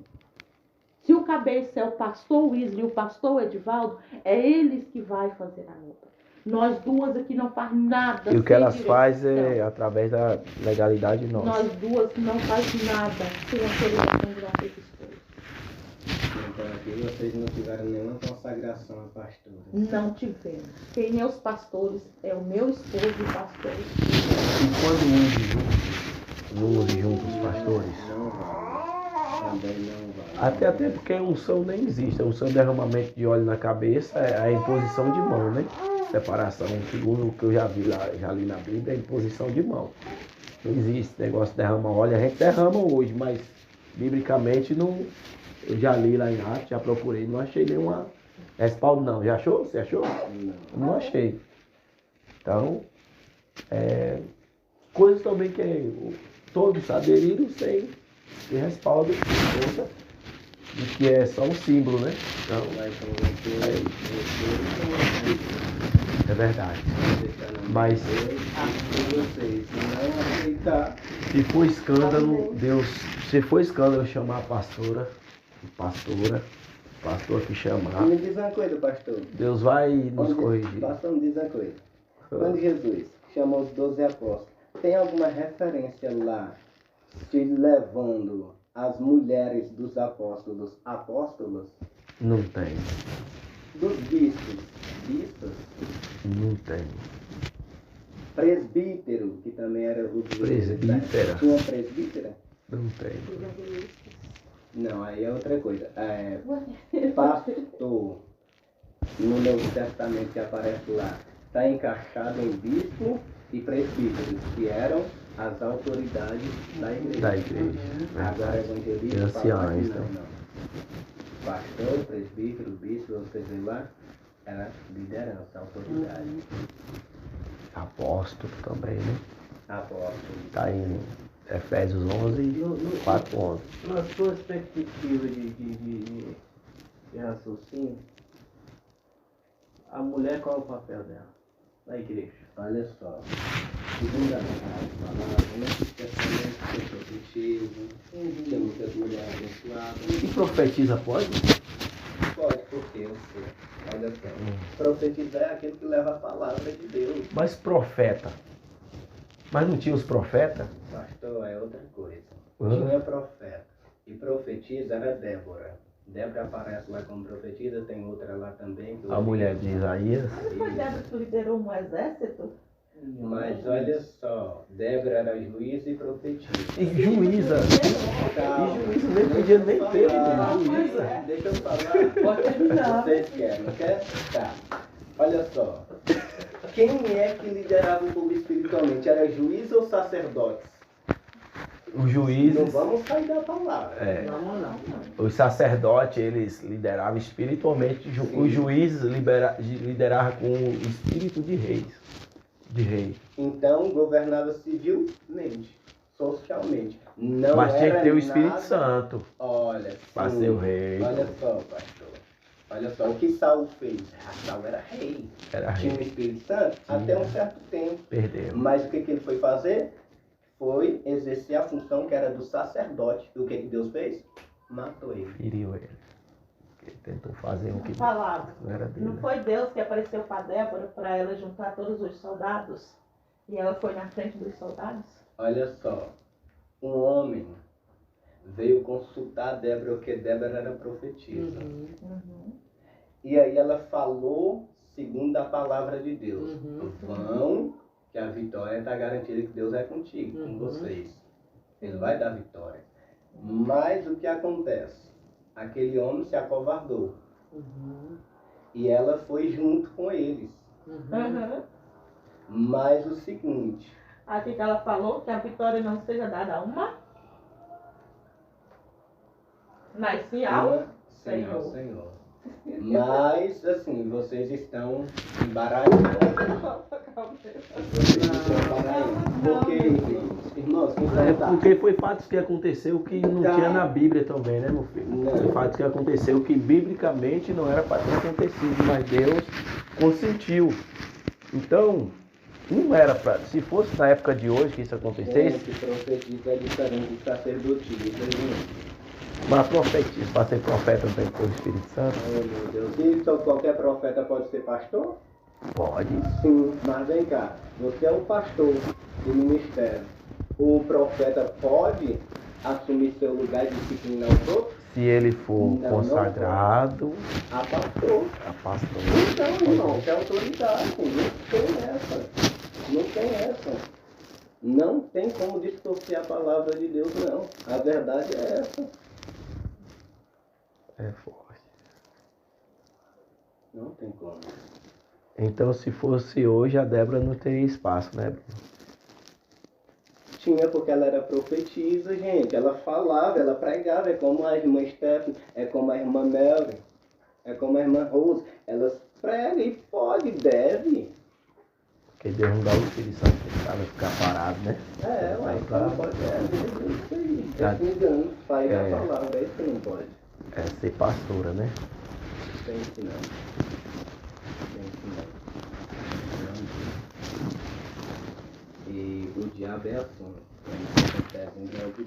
Se o cabeça é o pastor Wesley e o pastor Edivaldo, é eles que vai fazer a obra. Nós duas aqui não faz nada. E o que sem elas direção. fazem é através da legalidade nossa. Nós duas não faz nada sem autorização de nossas esposas. Então aqui vocês não tiveram nenhuma consagração a pastores. Não tivemos. Quem é os pastores é o meu esposo e o pastor. E quando unge juntos os pastores? Não vale. Também não vale. Até porque a unção nem existe. A unção derramamento de óleo na cabeça é a imposição de mão, né? Separação, segundo o que eu já li na Bíblia, é a imposição de mão. Não existe negócio de derramar óleo. A gente derrama hoje, mas biblicamente não. Eu já li lá em Atos, já procurei, não achei nenhuma respaldo não. Já achou? Você achou? Não achei. Então, coisas também que todos aderiram sem ter respaldo conta de que é só um símbolo, né? Então, é verdade. Mas se for escândalo, se for escândalo chamar a pastora que chamar, Me diz uma coisa, pastor. Deus vai nos corrigir. Pastor, me diz uma coisa. Quando Jesus chamou os 12 apóstolos, tem alguma referência lá se levando as mulheres dos apóstolos, Não tem, dos bispos, não tem. presbítero, que também era o Presbítera. Tinha presbítera? Não tem. Não, aí é outra coisa. Pastor, no Novo Testamento que aparece lá, está encaixado em bispo e presbítero, que eram as autoridades da igreja. Da igreja. Agora evangelista, E anciãos, fala que então. não. Pastor, presbítero, bispo, você vê lá, era liderança, autoridade. Apóstolo também, né? Apóstolo. Está em Efésios 11, 4:11. Na sua perspectiva de raciocínio, a mulher, qual é o papel dela na igreja? Olha só, segundo a palavra, no Antigo Testamento tem profetismo, tem muitas mulheres abençoadas. E profetiza pode? Pode, porque eu sei. Olha só, profetizar é aquele que leva a palavra de Deus. Mas profeta. Mas não tinha os profetas? Pastor, é outra coisa. Uhum. Tinha profeta. E profetiza era Débora. Débora aparece lá como profetisa, tem outra lá também. A mulher de Isaías. Mas foi Débora que liderou um exército? Mas olha só, Débora era juíza e profetisa. E juíza. Calma. E juíza nem podia nem ter. Juíza. Deixa eu falar. Pode terminar. Vocês querem, não quer? Tá. Olha só. Quem é que liderava o povo espiritualmente? Era juiz ou sacerdotes? Os Não juízes, vamos sair da palavra. os sacerdotes, eles lideravam espiritualmente. Os juízes lideravam com o espírito de reis. De rei. Então, governava civilmente, socialmente. Não Mas tinha que ter o era Espírito nada- Santo Olha, para sim. ser o rei. Olha só, pastor. Olha só, o que Saul fez? Saul era rei. Era Tinha o rei. Espírito Santo até um certo tempo. Perdeu. Mas o que ele foi fazer? Foi exercer a função que era do sacerdote. E o que Deus fez? Matou ele. Feriu ele. Ele tentou fazer o que Palavra. não era dele. Não foi Deus que apareceu para Débora para ela juntar todos os soldados? E ela foi na frente dos soldados? Olha só, um homem veio consultar Débora, porque Débora era profetisa. Uhum. E aí ela falou segundo a palavra de Deus. Vão, que a vitória está garantida, que Deus é contigo, com vocês. Ele vai dar vitória. Mas o que acontece? Aquele homem se acovardou. E ela foi junto com eles. Uhum. Mas o seguinte, Aqui que ela falou que a vitória não seja dada a uma, mas sim ao Senhor, Senhor. Senhor. Mas, assim, vocês estão embaralhados. Vocês estão embaralhados. Porque, irmãos, quem É tá? porque foi fatos que aconteceu que não Tá. tinha na Bíblia também, né, meu filho? Não. Foi fatos que aconteceu que biblicamente não era para ter acontecido, mas Deus consentiu. Então, não era para. Se fosse na época de hoje que isso acontecesse, Que profetiza é diferente de sacerdotismo. mas profetiza, para ser profeta não tem que ter o Espírito Santo? Oh, meu Deus. E então qualquer profeta pode ser pastor? Pode. Sim, mas vem cá. Você é um pastor do ministério. O profeta pode assumir seu lugar e disciplinar os outros? Se ele for Não, consagrado A pastor. a pastor. Então, irmão, que autoridade. Não tem essa. Não tem essa. Não tem como distorcer a palavra de Deus, não. A verdade é essa. É forte. Não tem como. Então, se fosse hoje, a Débora não teria espaço, né, Bruno? Tinha, porque ela era profetisa, gente. Ela falava, ela pregava. É como a irmã Stephanie, é como a irmã Melvin, é como a irmã Rose. Elas pregam e pode, deve. Porque Deus não dá o Espírito Santo para ela ficar parado, né? É, Vai ué, pra- não pode. É isso aí. Tá. É engano. Pai É. da palavra, é isso que não pode. É ser pastora, né? Tem que não. Tem que não. E o diabo é assim. Quando acontece um dia de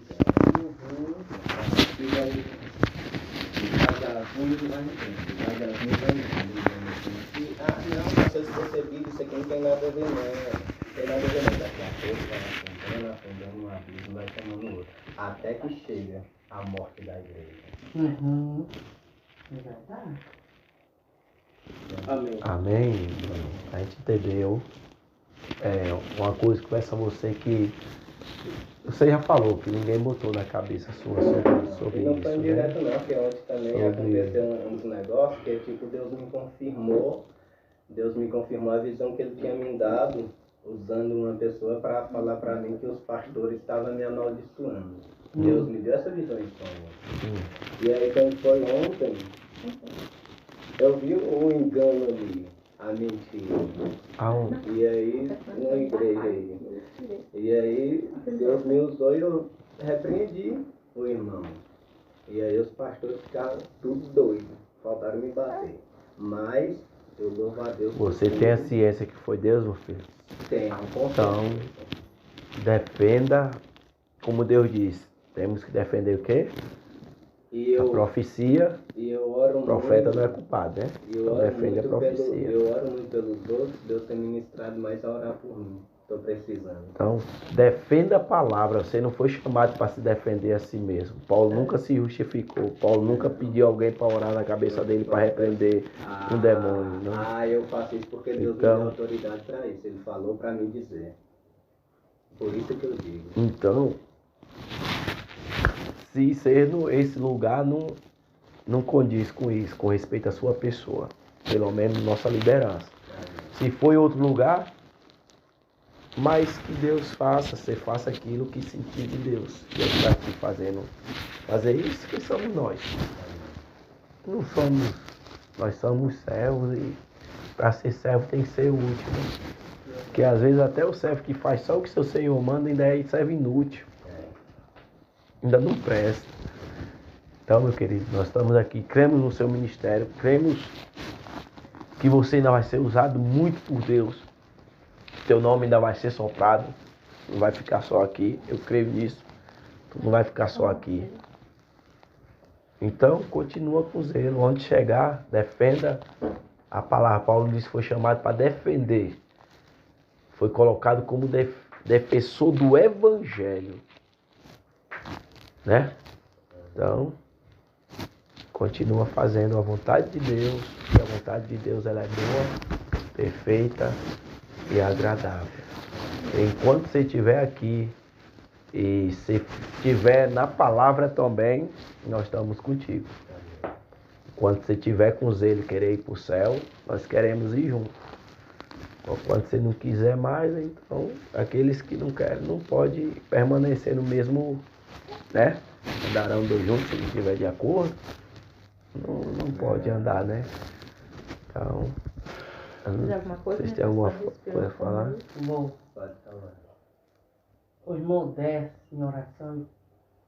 vagabundo vai entender. Vagabundo vai entender. Ah, não, vocês perceberam, isso aqui não tem nada a ver, não. Não tem nada a ver, não. Daqui a pouco vai afundando um abismo, vai tomando outro. Até que chega a morte da igreja. Uhum. É verdade. Amém. Amém. A gente entendeu. Uma coisa que peço a você que você já falou que ninguém botou na cabeça sua sobre E não isso, foi né? direto não, porque ontem também Sobre- aconteceu uns negócios que tipo, Deus me confirmou a visão que ele tinha me dado, usando uma pessoa para falar para mim que os pastores estavam me amaldiçoando. Deus me deu essa visão em sonho. E aí quando foi ontem, eu vi um engano ali, a mentira. Aonde? E aí, na igreja aí. E aí, Deus me usou e eu repreendi o irmão. E aí os pastores ficaram tudo doidos, faltaram me bater. Mas eu louvo a Deus. Você tem a ciência que foi Deus, meu filho? Tenho, com Então, defenda, como Deus diz, temos que defender o quê? E A eu, profecia, e eu oro o profeta muito, não é culpado, né? e eu Então oro defende a muito profecia. eu oro muito pelos outros, Deus tem ministrado mais a orar por mim. Estou precisando. Então, defenda a palavra. Você não foi chamado para se defender a si mesmo. Paulo nunca se justificou. Paulo nunca pediu alguém para orar na cabeça dele para repreender um demônio. Não. Eu faço isso porque Deus me Então- deu autoridade para isso. Ele falou para mim dizer. Por isso que eu digo. Então, se ser esse lugar não condiz com isso, com respeito à sua pessoa. Pelo menos nossa liderança. Se foi outro lugar, mas que Deus faça, você faça aquilo que sentir de Deus. Deus está aqui fazer isso, que somos nós. Não somos, nós somos servos e para ser servo tem que ser útil. Porque às vezes até o servo que faz só o que seu Senhor manda ainda é servo inútil. Ainda não presta. Então, meu querido, nós estamos aqui, cremos no seu ministério, cremos que você ainda vai ser usado muito por Deus. Teu nome ainda vai ser soprado, não vai ficar só aqui, eu creio nisso. Tu não vai ficar só aqui. Então, continua com zelo. Onde chegar, defenda a palavra. Paulo disse que foi chamado para defender. Foi colocado como defensor do evangelho. Né? Então, continua fazendo a vontade de Deus. E a vontade de Deus ela é boa, perfeita e agradável. Enquanto você estiver aqui e se estiver na palavra também, nós estamos contigo. Quando você estiver com zelo e querer ir para o céu, nós queremos ir junto. Ou quando você não quiser mais, então aqueles que não querem não podem permanecer no mesmo, né? Andarão dois juntos se não estiver de acordo. Não pode andar, né? Então, Tem alguma coisa? vocês têm alguma coisa a falar? Irmão, Pode falar. o irmão desce em oração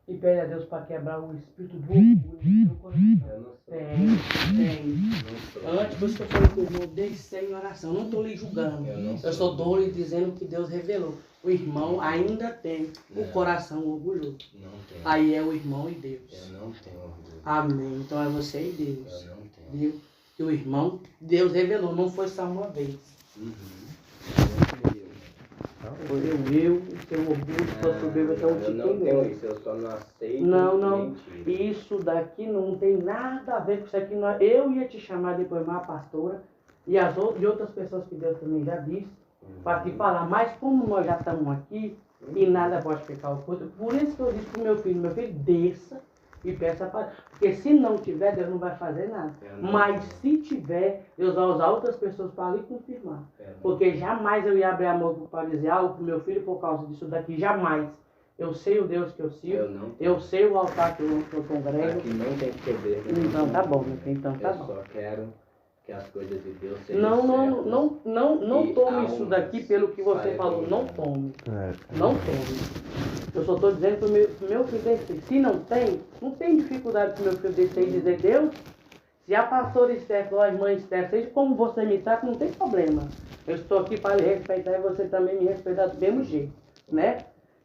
e pede a Deus para quebrar o espírito do orgulho no seu coração. Eu não sou. Tem. Não sou. Antes você falou que o irmão desceu em oração. Não estou lhe julgando. Eu não Eu só estou lhe dizendo que Deus revelou. O irmão ainda tem o coração orgulhoso. Não tenho. Aí é o irmão e Deus. Eu não tenho orgulho. Amém. Então é você e Deus. Eu não tenho. Viu? Que o irmão, Deus revelou, não foi só uma vez. Uhum. Foi eu, o seu orgulho, sua soberba, então te Eu não tenho queimou. isso, eu só não aceito Não. mentira. Isso daqui não tem nada a ver com isso aqui. Eu ia te chamar depois mais pastora e e outras pessoas que Deus também já disse para te falar. Mas como nós já estamos aqui e nada pode ficar oculto, por isso que eu disse pro meu filho desça e peça para. Porque se não tiver, Deus não vai fazer nada. Mas se tiver, Deus vai usar outras pessoas para lhe confirmar. Porque jamais eu ia abrir a mão para dizer algo para o meu filho por causa disso daqui. Jamais. Eu sei o Deus que eu sirvo. Eu sei o altar que eu congrego. Aqui não tem poder. Então tá bom, então tá bom. Eu só quero que as coisas de Deus sejam Não E tome isso almas daqui pelo que você saibam. falou. Não tome. É. Não tome. Eu só estou dizendo para o meu filho descer. Se não tem dificuldade para o meu filho descer e dizer, Deus, se a pastora Esther ou a irmã Esther, seja como você me trata, não tem problema. Eu estou aqui para lhe respeitar e você também me respeitar do mesmo jeito, né?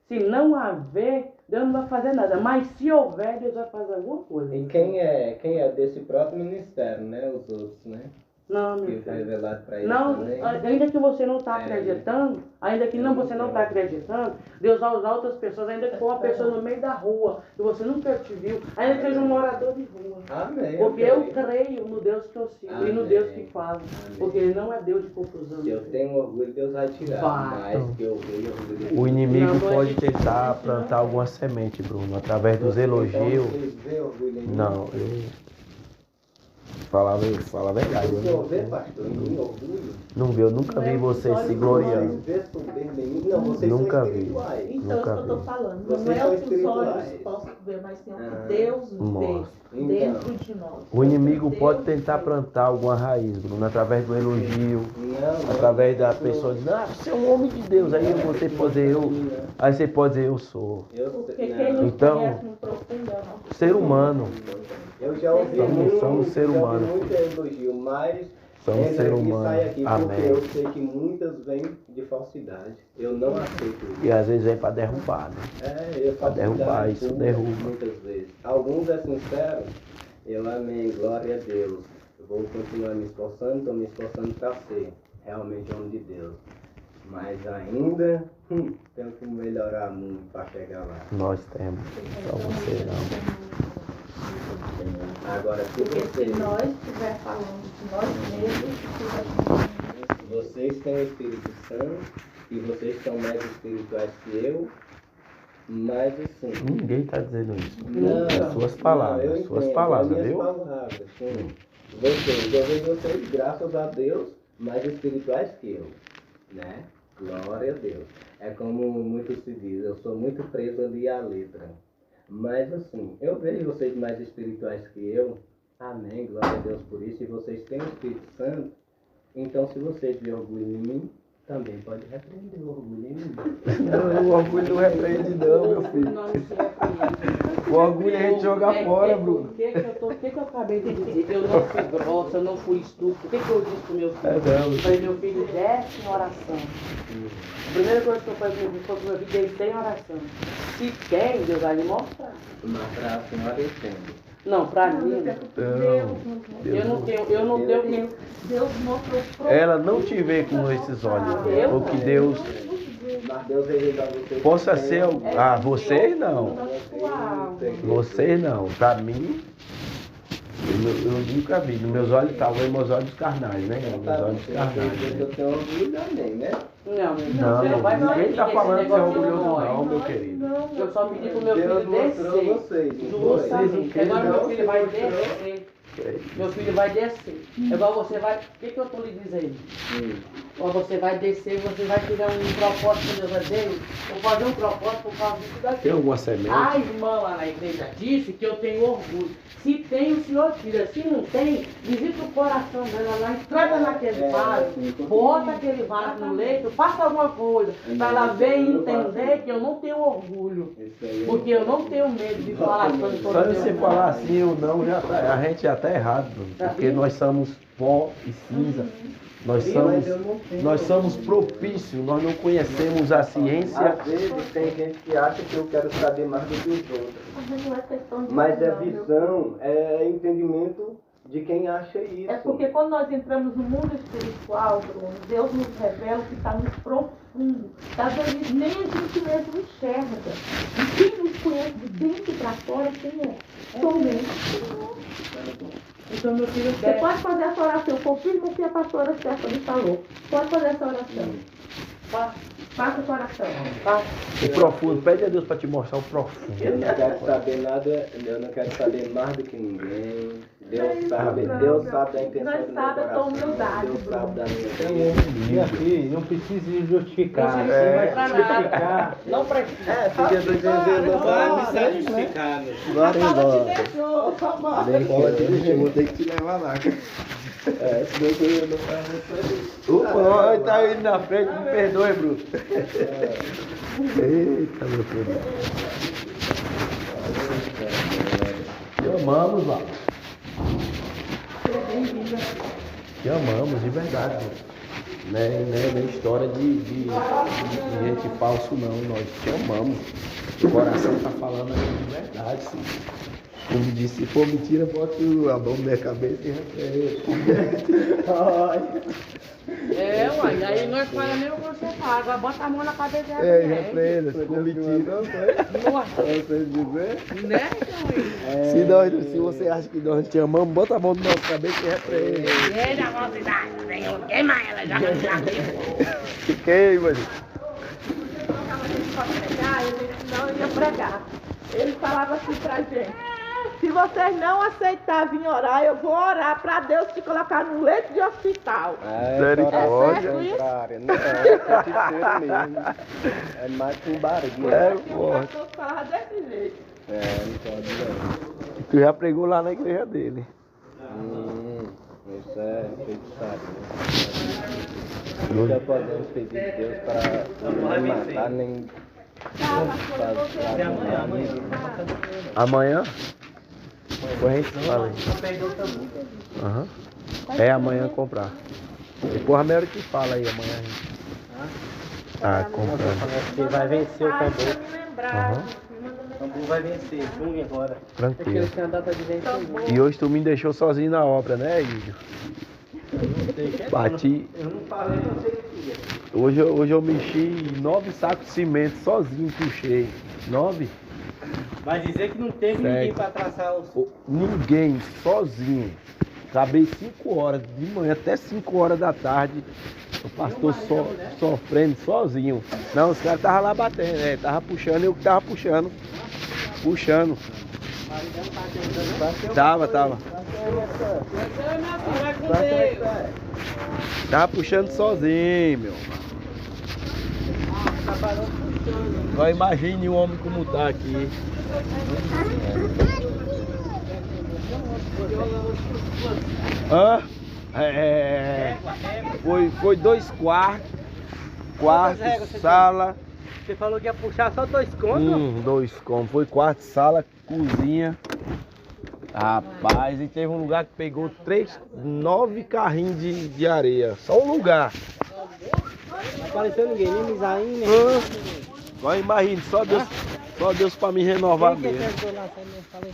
Se não haver, Deus não vai fazer nada. Mas se houver, Deus vai fazer alguma coisa. E quem é desse próprio ministério, né? Os outros, né? Não, Que meu foi filho. revelado para eles Não, também. ainda que você não está acreditando, ainda que você não está acreditando, Deus vai usar outras pessoas, ainda que for uma pessoa no meio da rua, que você nunca te viu, ainda que seja um morador de rua. Amém. Porque eu creio no Deus que eu sirvo e no Amém. Deus que faz. Amém. Porque Ele não é Deus de confusão. Se eu tenho orgulho, Deus vai tirar. Vai. Mas que eu vejo orgulho de O inimigo Não, pode gente, tentar não. plantar alguma semente, Bruno, através dos Então, elogios. vocês veem orgulho em mim? Não, eu falo a verdade. O Eu senhor não, vê, pastor, em mim orgulho? não vi, eu nunca vi você se gloriando. Vocês vê soberba em mim? Não, vocês Nunca são vi. espirituais. Então, é Nunca isso que eu estou vi. falando. Vocês Não é são o que os olhos espirituais. possam ver, mas sim o Ah, que Deus vê mostra. dentro de nós. O inimigo Deus pode tentar vê. plantar alguma raiz, Bruno, através do elogio, Não, através da eu sou- pessoa dizendo, você é um homem de Deus. Aí você pode dizer, aí você pode dizer, eu sou. Porque sei- quem não. nos Então, conhece no profundo é o nosso ser humano. Eu já ouvi Somos ser humano. muito elogio, mas Somos entra ser aqui e humano. sai aqui, porque Amém. eu sei que muitas vêm de falsidade. Eu não aceito isso. E às vezes vem para derrubar, né? Eu Pra derrubar, isso derruba. Muitas vezes. Alguns é sincero, eu amém, glória a Deus. Eu vou continuar me esforçando, estou me esforçando para ser realmente homem de Deus. Mas ainda tenho que melhorar muito para chegar lá. Nós temos, só você não. Agora, se Porque se vocês, nós estiver falando de nós mesmos, vocês têm o Espírito Santo e vocês são mais espirituais que eu, mas assim. Ninguém está dizendo isso. Não, É suas palavras, não, eu suas entendo, palavras, minhas viu? palavras, sim. Vocês, eu vejo vocês, graças a Deus, mais espirituais que eu, né? Glória a Deus. É como muito se diz, eu sou muito preso ali à letra. Mas assim, eu vejo vocês mais espirituais que eu, amém, glória a Deus por isso, e vocês têm o Espírito Santo, então se vocês verem orgulho em mim, também pode repreender o orgulho em mim. Não, o orgulho não repreende não, meu filho. Não se repreende. O orgulho a gente joga fora, Bruno. O que eu acabei de dizer? Eu não fui grossa, eu não fui estúpido. O que eu disse pro meu filho? É não. Eu falei, meu filho, desce em oração. A primeira coisa que eu falei pro meu filho foi pro meu filho, desce em oração. Se tem, Deus vai lhe mostrar. Mas para a senhora eu entendo. Não, pra mim, Deus nos mostrou. eu não tenho que... Deus mostrou Ela não te vê com esses olhos. Eu Porque não. Deus Mas Deus revelou a vocês. possa que ser. tem- Ah, vocês não. Tem- Vocês não. Pra mim, eu nunca vi. Nos meus olhos, talvez meus olhos carnais, né? Meus olhos carnais. Eu tenho orgulho, amém, né? Não, Não, vai ninguém tá esse falando que é negócio orgulhoso não. não, meu querido. Eu só pedi pro meu Deus filho mostrou descer. vocês. Justamente. Agora meu Deus filho vai mostrou. descer. Meu filho vai descer. Igual você vai. O que eu estou lhe dizendo? Ou você vai descer, você vai tirar um propósito com Deus vai dizer, vou fazer um propósito por causa disso daqui. Tem alguma semente? A irmã lá na igreja disse que eu tenho orgulho. Se tem, o senhor tira. Se não tem, visita o coração dela lá, entrega naquele vaso, bota aquele vaso no leito, faça alguma coisa, para ela ver e entender que eu não tenho orgulho. Porque eu não tenho medo de falar as coisas Só todas. você falar assim ou não, já tá, a gente já tá errado, Bruno. Porque nós somos pó e cinza. Nós somos propícios, nós não conhecemos a ciência. Às vezes tem gente que acha que eu quero saber mais do que os outros. Mas não é questão de Mas é visão, meu visão, é entendimento de quem acha isso. É porque quando nós entramos no mundo espiritual, Bruno, Deus nos revela o que está no profundo. Às vezes nem a gente mesmo enxerga. E quem nos conhece de dentro para fora, quem é? Somente o Senhor. Então meu filho Você pode fazer essa oração, confirma o que a pastora Stephanie falou. Pode fazer essa oração. Passa o coração. O profundo, pede a Deus para te mostrar o profundo. Eu não quero saber nada, eu não quero saber mais do que ninguém. Deus sabe da intenção Nós do meu sabe a tua coração. humildade, Deus sabe da minha E aqui, não precisa se justificar. Não Você precisa vai pra se nada. justificar. Não precisa. Fica dizendo, não vai me justificar, meu. Bora embora. deixou, Pode deixar, eu vou ter que te levar lá. Senão eu não faço. Opa, tá aí na frente, me perdoe, Bruno. Eita, meu filho. Te amamos, lá. Te amamos, de verdade. Não é história de gente falso, não. Nós te amamos. O coração tá falando aqui de verdade, sim. Como disse, se for mentira, bota a mão na minha cabeça e repreende. Uai, aí nós falamos mesmo que você fala. Agora bota a mão na cabeça e Repreenda, se for mentira. Nossa, Vocês dizer? né, então? Se você acha que nós te amamos, bota a mão na nossa cabeça e repreende. Veja a mocidade, Senhor. Queima ela, já Fiquei, mano. Para pregar, ele não ia pregar. Ele falava assim pra gente: se vocês não aceitarem vir orar, eu vou orar para Deus te colocar no leito de hospital. Misericórdia. Não, é feiticeiro mesmo. É mais que um barulho. É, O forte. pastor falava desse jeito. Não pode não. Tu já pregou lá na igreja dele. Isso é feitiçaria. Nunca podemos pedir Deus para não matar nem Amanhã? Depois a gente fala aí. Aham. É amanhã comprar. Depois a Mary te fala aí amanhã a gente. Tá comprando. Que vai vencer o tambor. Me lembrar. Aham. O tambor vai vencer, junho agora. Tranquilo. Tem a data de vencimento. E hoje tu me deixou sozinho na obra, né, Ídio? Bati. Eu não falei, não sei o que é. Hoje eu mexi 9 sacos de cimento sozinho, puxei. 9? Vai dizer que não teve ninguém para traçar os. Ninguém, sozinho. Acabei 5 horas de manhã até 5 horas da tarde. O pastor sofrendo sozinho. Não, os caras estavam lá batendo, tava puxando, eu que tava puxando. Puxando. Tava. Tava puxando sozinho, meu. Agora imagine o homem como tá aqui. Foi 2 quartos, sala. Você falou que ia puxar só 2 contos? 2 cômodos. Foi quarto, sala, cozinha. Rapaz, e teve um lugar que pegou 9 carrinhos de areia. Só um lugar. Não apareceu ninguém, nem Misaim, nem. Agora imagine, só Deus pra me renovar mesmo.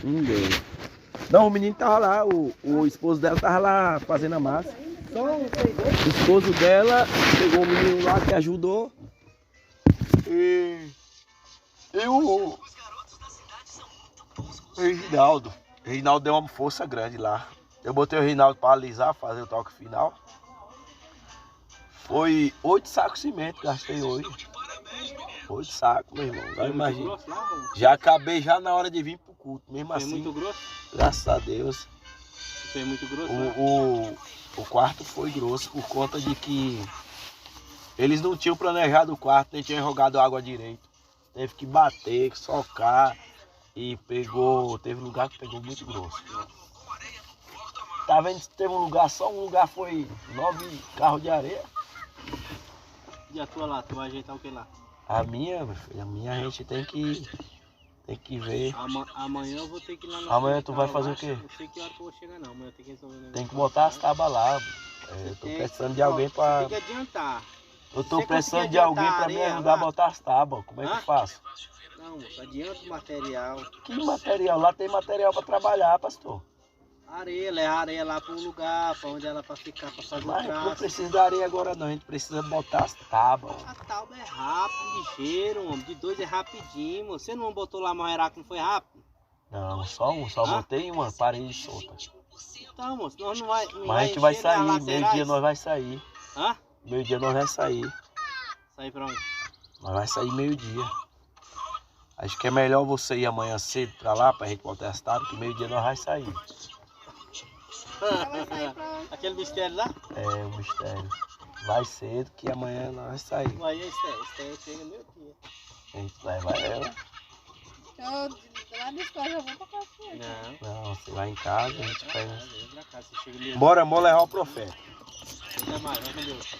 Ninguém. Não, o menino tava lá, o esposo dela tava lá fazendo a massa. O esposo dela pegou o menino lá que ajudou. E o Reginaldo. O Reginaldo deu uma força grande lá. Eu botei o Reginaldo para alisar, fazer o toque final. Foi 8 sacos de cimento que gastei hoje. 8 sacos, meu irmão. Agora imagina. Já acabei já na hora de vir pro culto. Mesmo assim. Foi muito grosso? Graças a Deus. Foi muito grosso? O quarto foi grosso por conta de que eles não tinham planejado o quarto, nem tinham jogado água direito. Teve que bater, socar e teve lugar que pegou muito grosso. Tá vendo? Teve só um lugar foi 9 carros de areia. E a tua lá, tu vai ajeitar o que lá? A minha, meu filho, a gente tem que ver. Amanhã eu vou ter que ir lá no Amanhã hospital, tu vai fazer o quê? Não sei que hora que eu vou chegar não, amanhã eu tenho que resolver o negócio. Tem que botar as tábuas lá. Eu tô precisando de alguém pra... Tem que adiantar. Eu tô Você precisando de conseguir alguém pra me adiantar a ajudar a areia botar as tábuas. Como é que eu faço? Não, moço, adianta o material. Que material? Lá tem material pra trabalhar, pastor. Areia, leva a areia lá para um lugar, para onde ela vai ficar, para fazer Mas o traço. não precisa da areia agora não, a gente precisa botar as tábuas. A tábua é rápido, ligeiro, homem. De 2 é rapidinho, moço. Você não botou lá Moerá que não foi rápido? Não, só botei uma parede solta. Então, moço, nós não vai Mas a gente vai encher, né, sair, laterais. meio-dia nós vai sair. Hã? Meio-dia nós vai sair. Sair pra onde? Mas vai sair meio-dia. Acho que é melhor você ir amanhã cedo pra lá, pra gente voltar essa tarde, que meio-dia nós vamos sair. Aquele mistério lá? É, o mistério. Vai cedo, que amanhã nós vamos sair. Vai, Esther chega meio-dia. A gente leva ela. Lá da escola já vou pra casa. Não, você vai em casa, a gente pega. Pra casa, você chega meio-dia. Bora, amor, levar o profeta. Até mais, vai com Deus.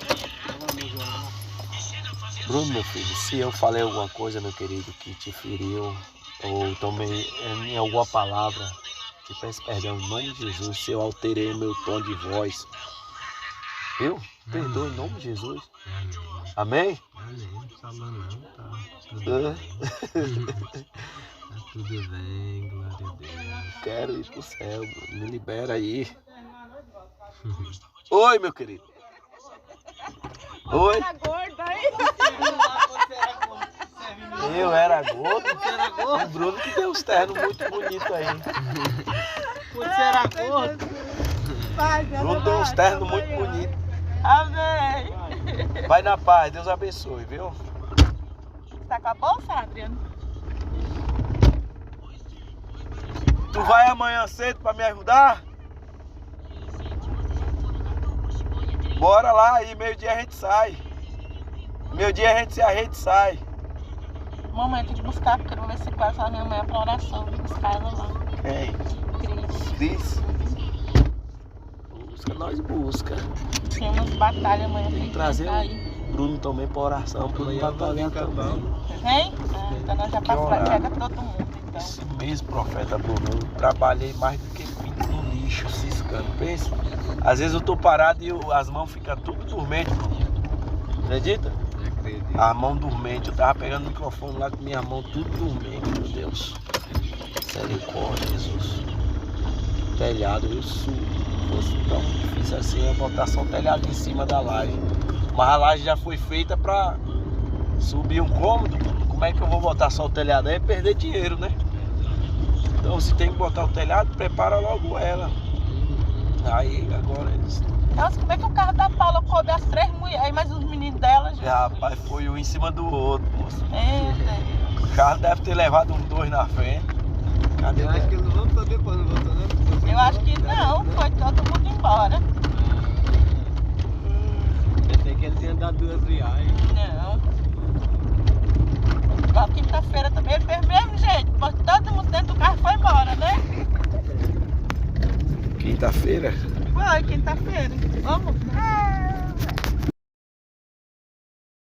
Bruno, meu filho, se eu falei alguma coisa, meu querido, que te feriu, ou tomei em alguma palavra, te peço perdão em nome de Jesus, se eu alterei meu tom de voz. Viu? Perdoa em nome de Jesus. Amém? Não fala não, tá. Tá tudo bem, glória a Deus. Quero ir pro céu, Bruno. Me libera aí. Oi, meu querido. Oi. Eu era gordo. O Bruno que tem uns ternos muito bonitos aí. Você era gordo? Bruno tem uns ternos muito bonitos. Amém. Vai na paz, Deus abençoe, viu? Tá com a bolsa, Adriano? Tu vai amanhã cedo pra me ajudar? Bora lá, aí meio-dia a gente sai. Meio-dia a gente sai. Mamãe, tem que buscar, porque eu vou ver se quase a minha mãe é pra oração. Vou buscar ela lá. Quem? Cris. Busca, nós busca. Tem umas batalhas amanhã. Tem que trazer o Bruno também pra oração. Bruno batalhar também. Vem? Então nós já passamos, pega todo mundo. Então. Esse mesmo profeta Bruno, eu trabalhei mais do que pinto no lixo, ciscando. Pensa? Às vezes eu tô parado e as mãos ficam tudo dormentes, Bruno. Acredita? Acredito. A mão dormente, eu tava pegando o microfone lá com minha mão tudo dormente, meu Deus. Misericórdia, Jesus. Telhado, eu subo. Se fosse tão difícil assim, eu ia botar só o telhado em cima da laje. Mas a laje já foi feita pra subir um cômodo. Como é que eu vou botar só o telhado? Aí é perder dinheiro, né? Então se tem que botar o telhado, prepara logo ela. Aí agora eles... Nossa, como é que o carro da Paula coube as 3 mulheres e mais os meninos dela, gente? Rapaz, foi um em cima do outro, moço. Eita. O carro deve ter levado uns 2 na frente. Cadê? Eu acho que eles não vão saber quando voltou, não. Eu acho que não, foi todo mundo embora. Pensei que ele tinha dado 2 viagens. Não. Igual quinta-feira também, ele fez mesmo jeito, mas todo mundo dentro do carro foi embora, né? Quinta-feira? Foi, quinta-feira. Vamos?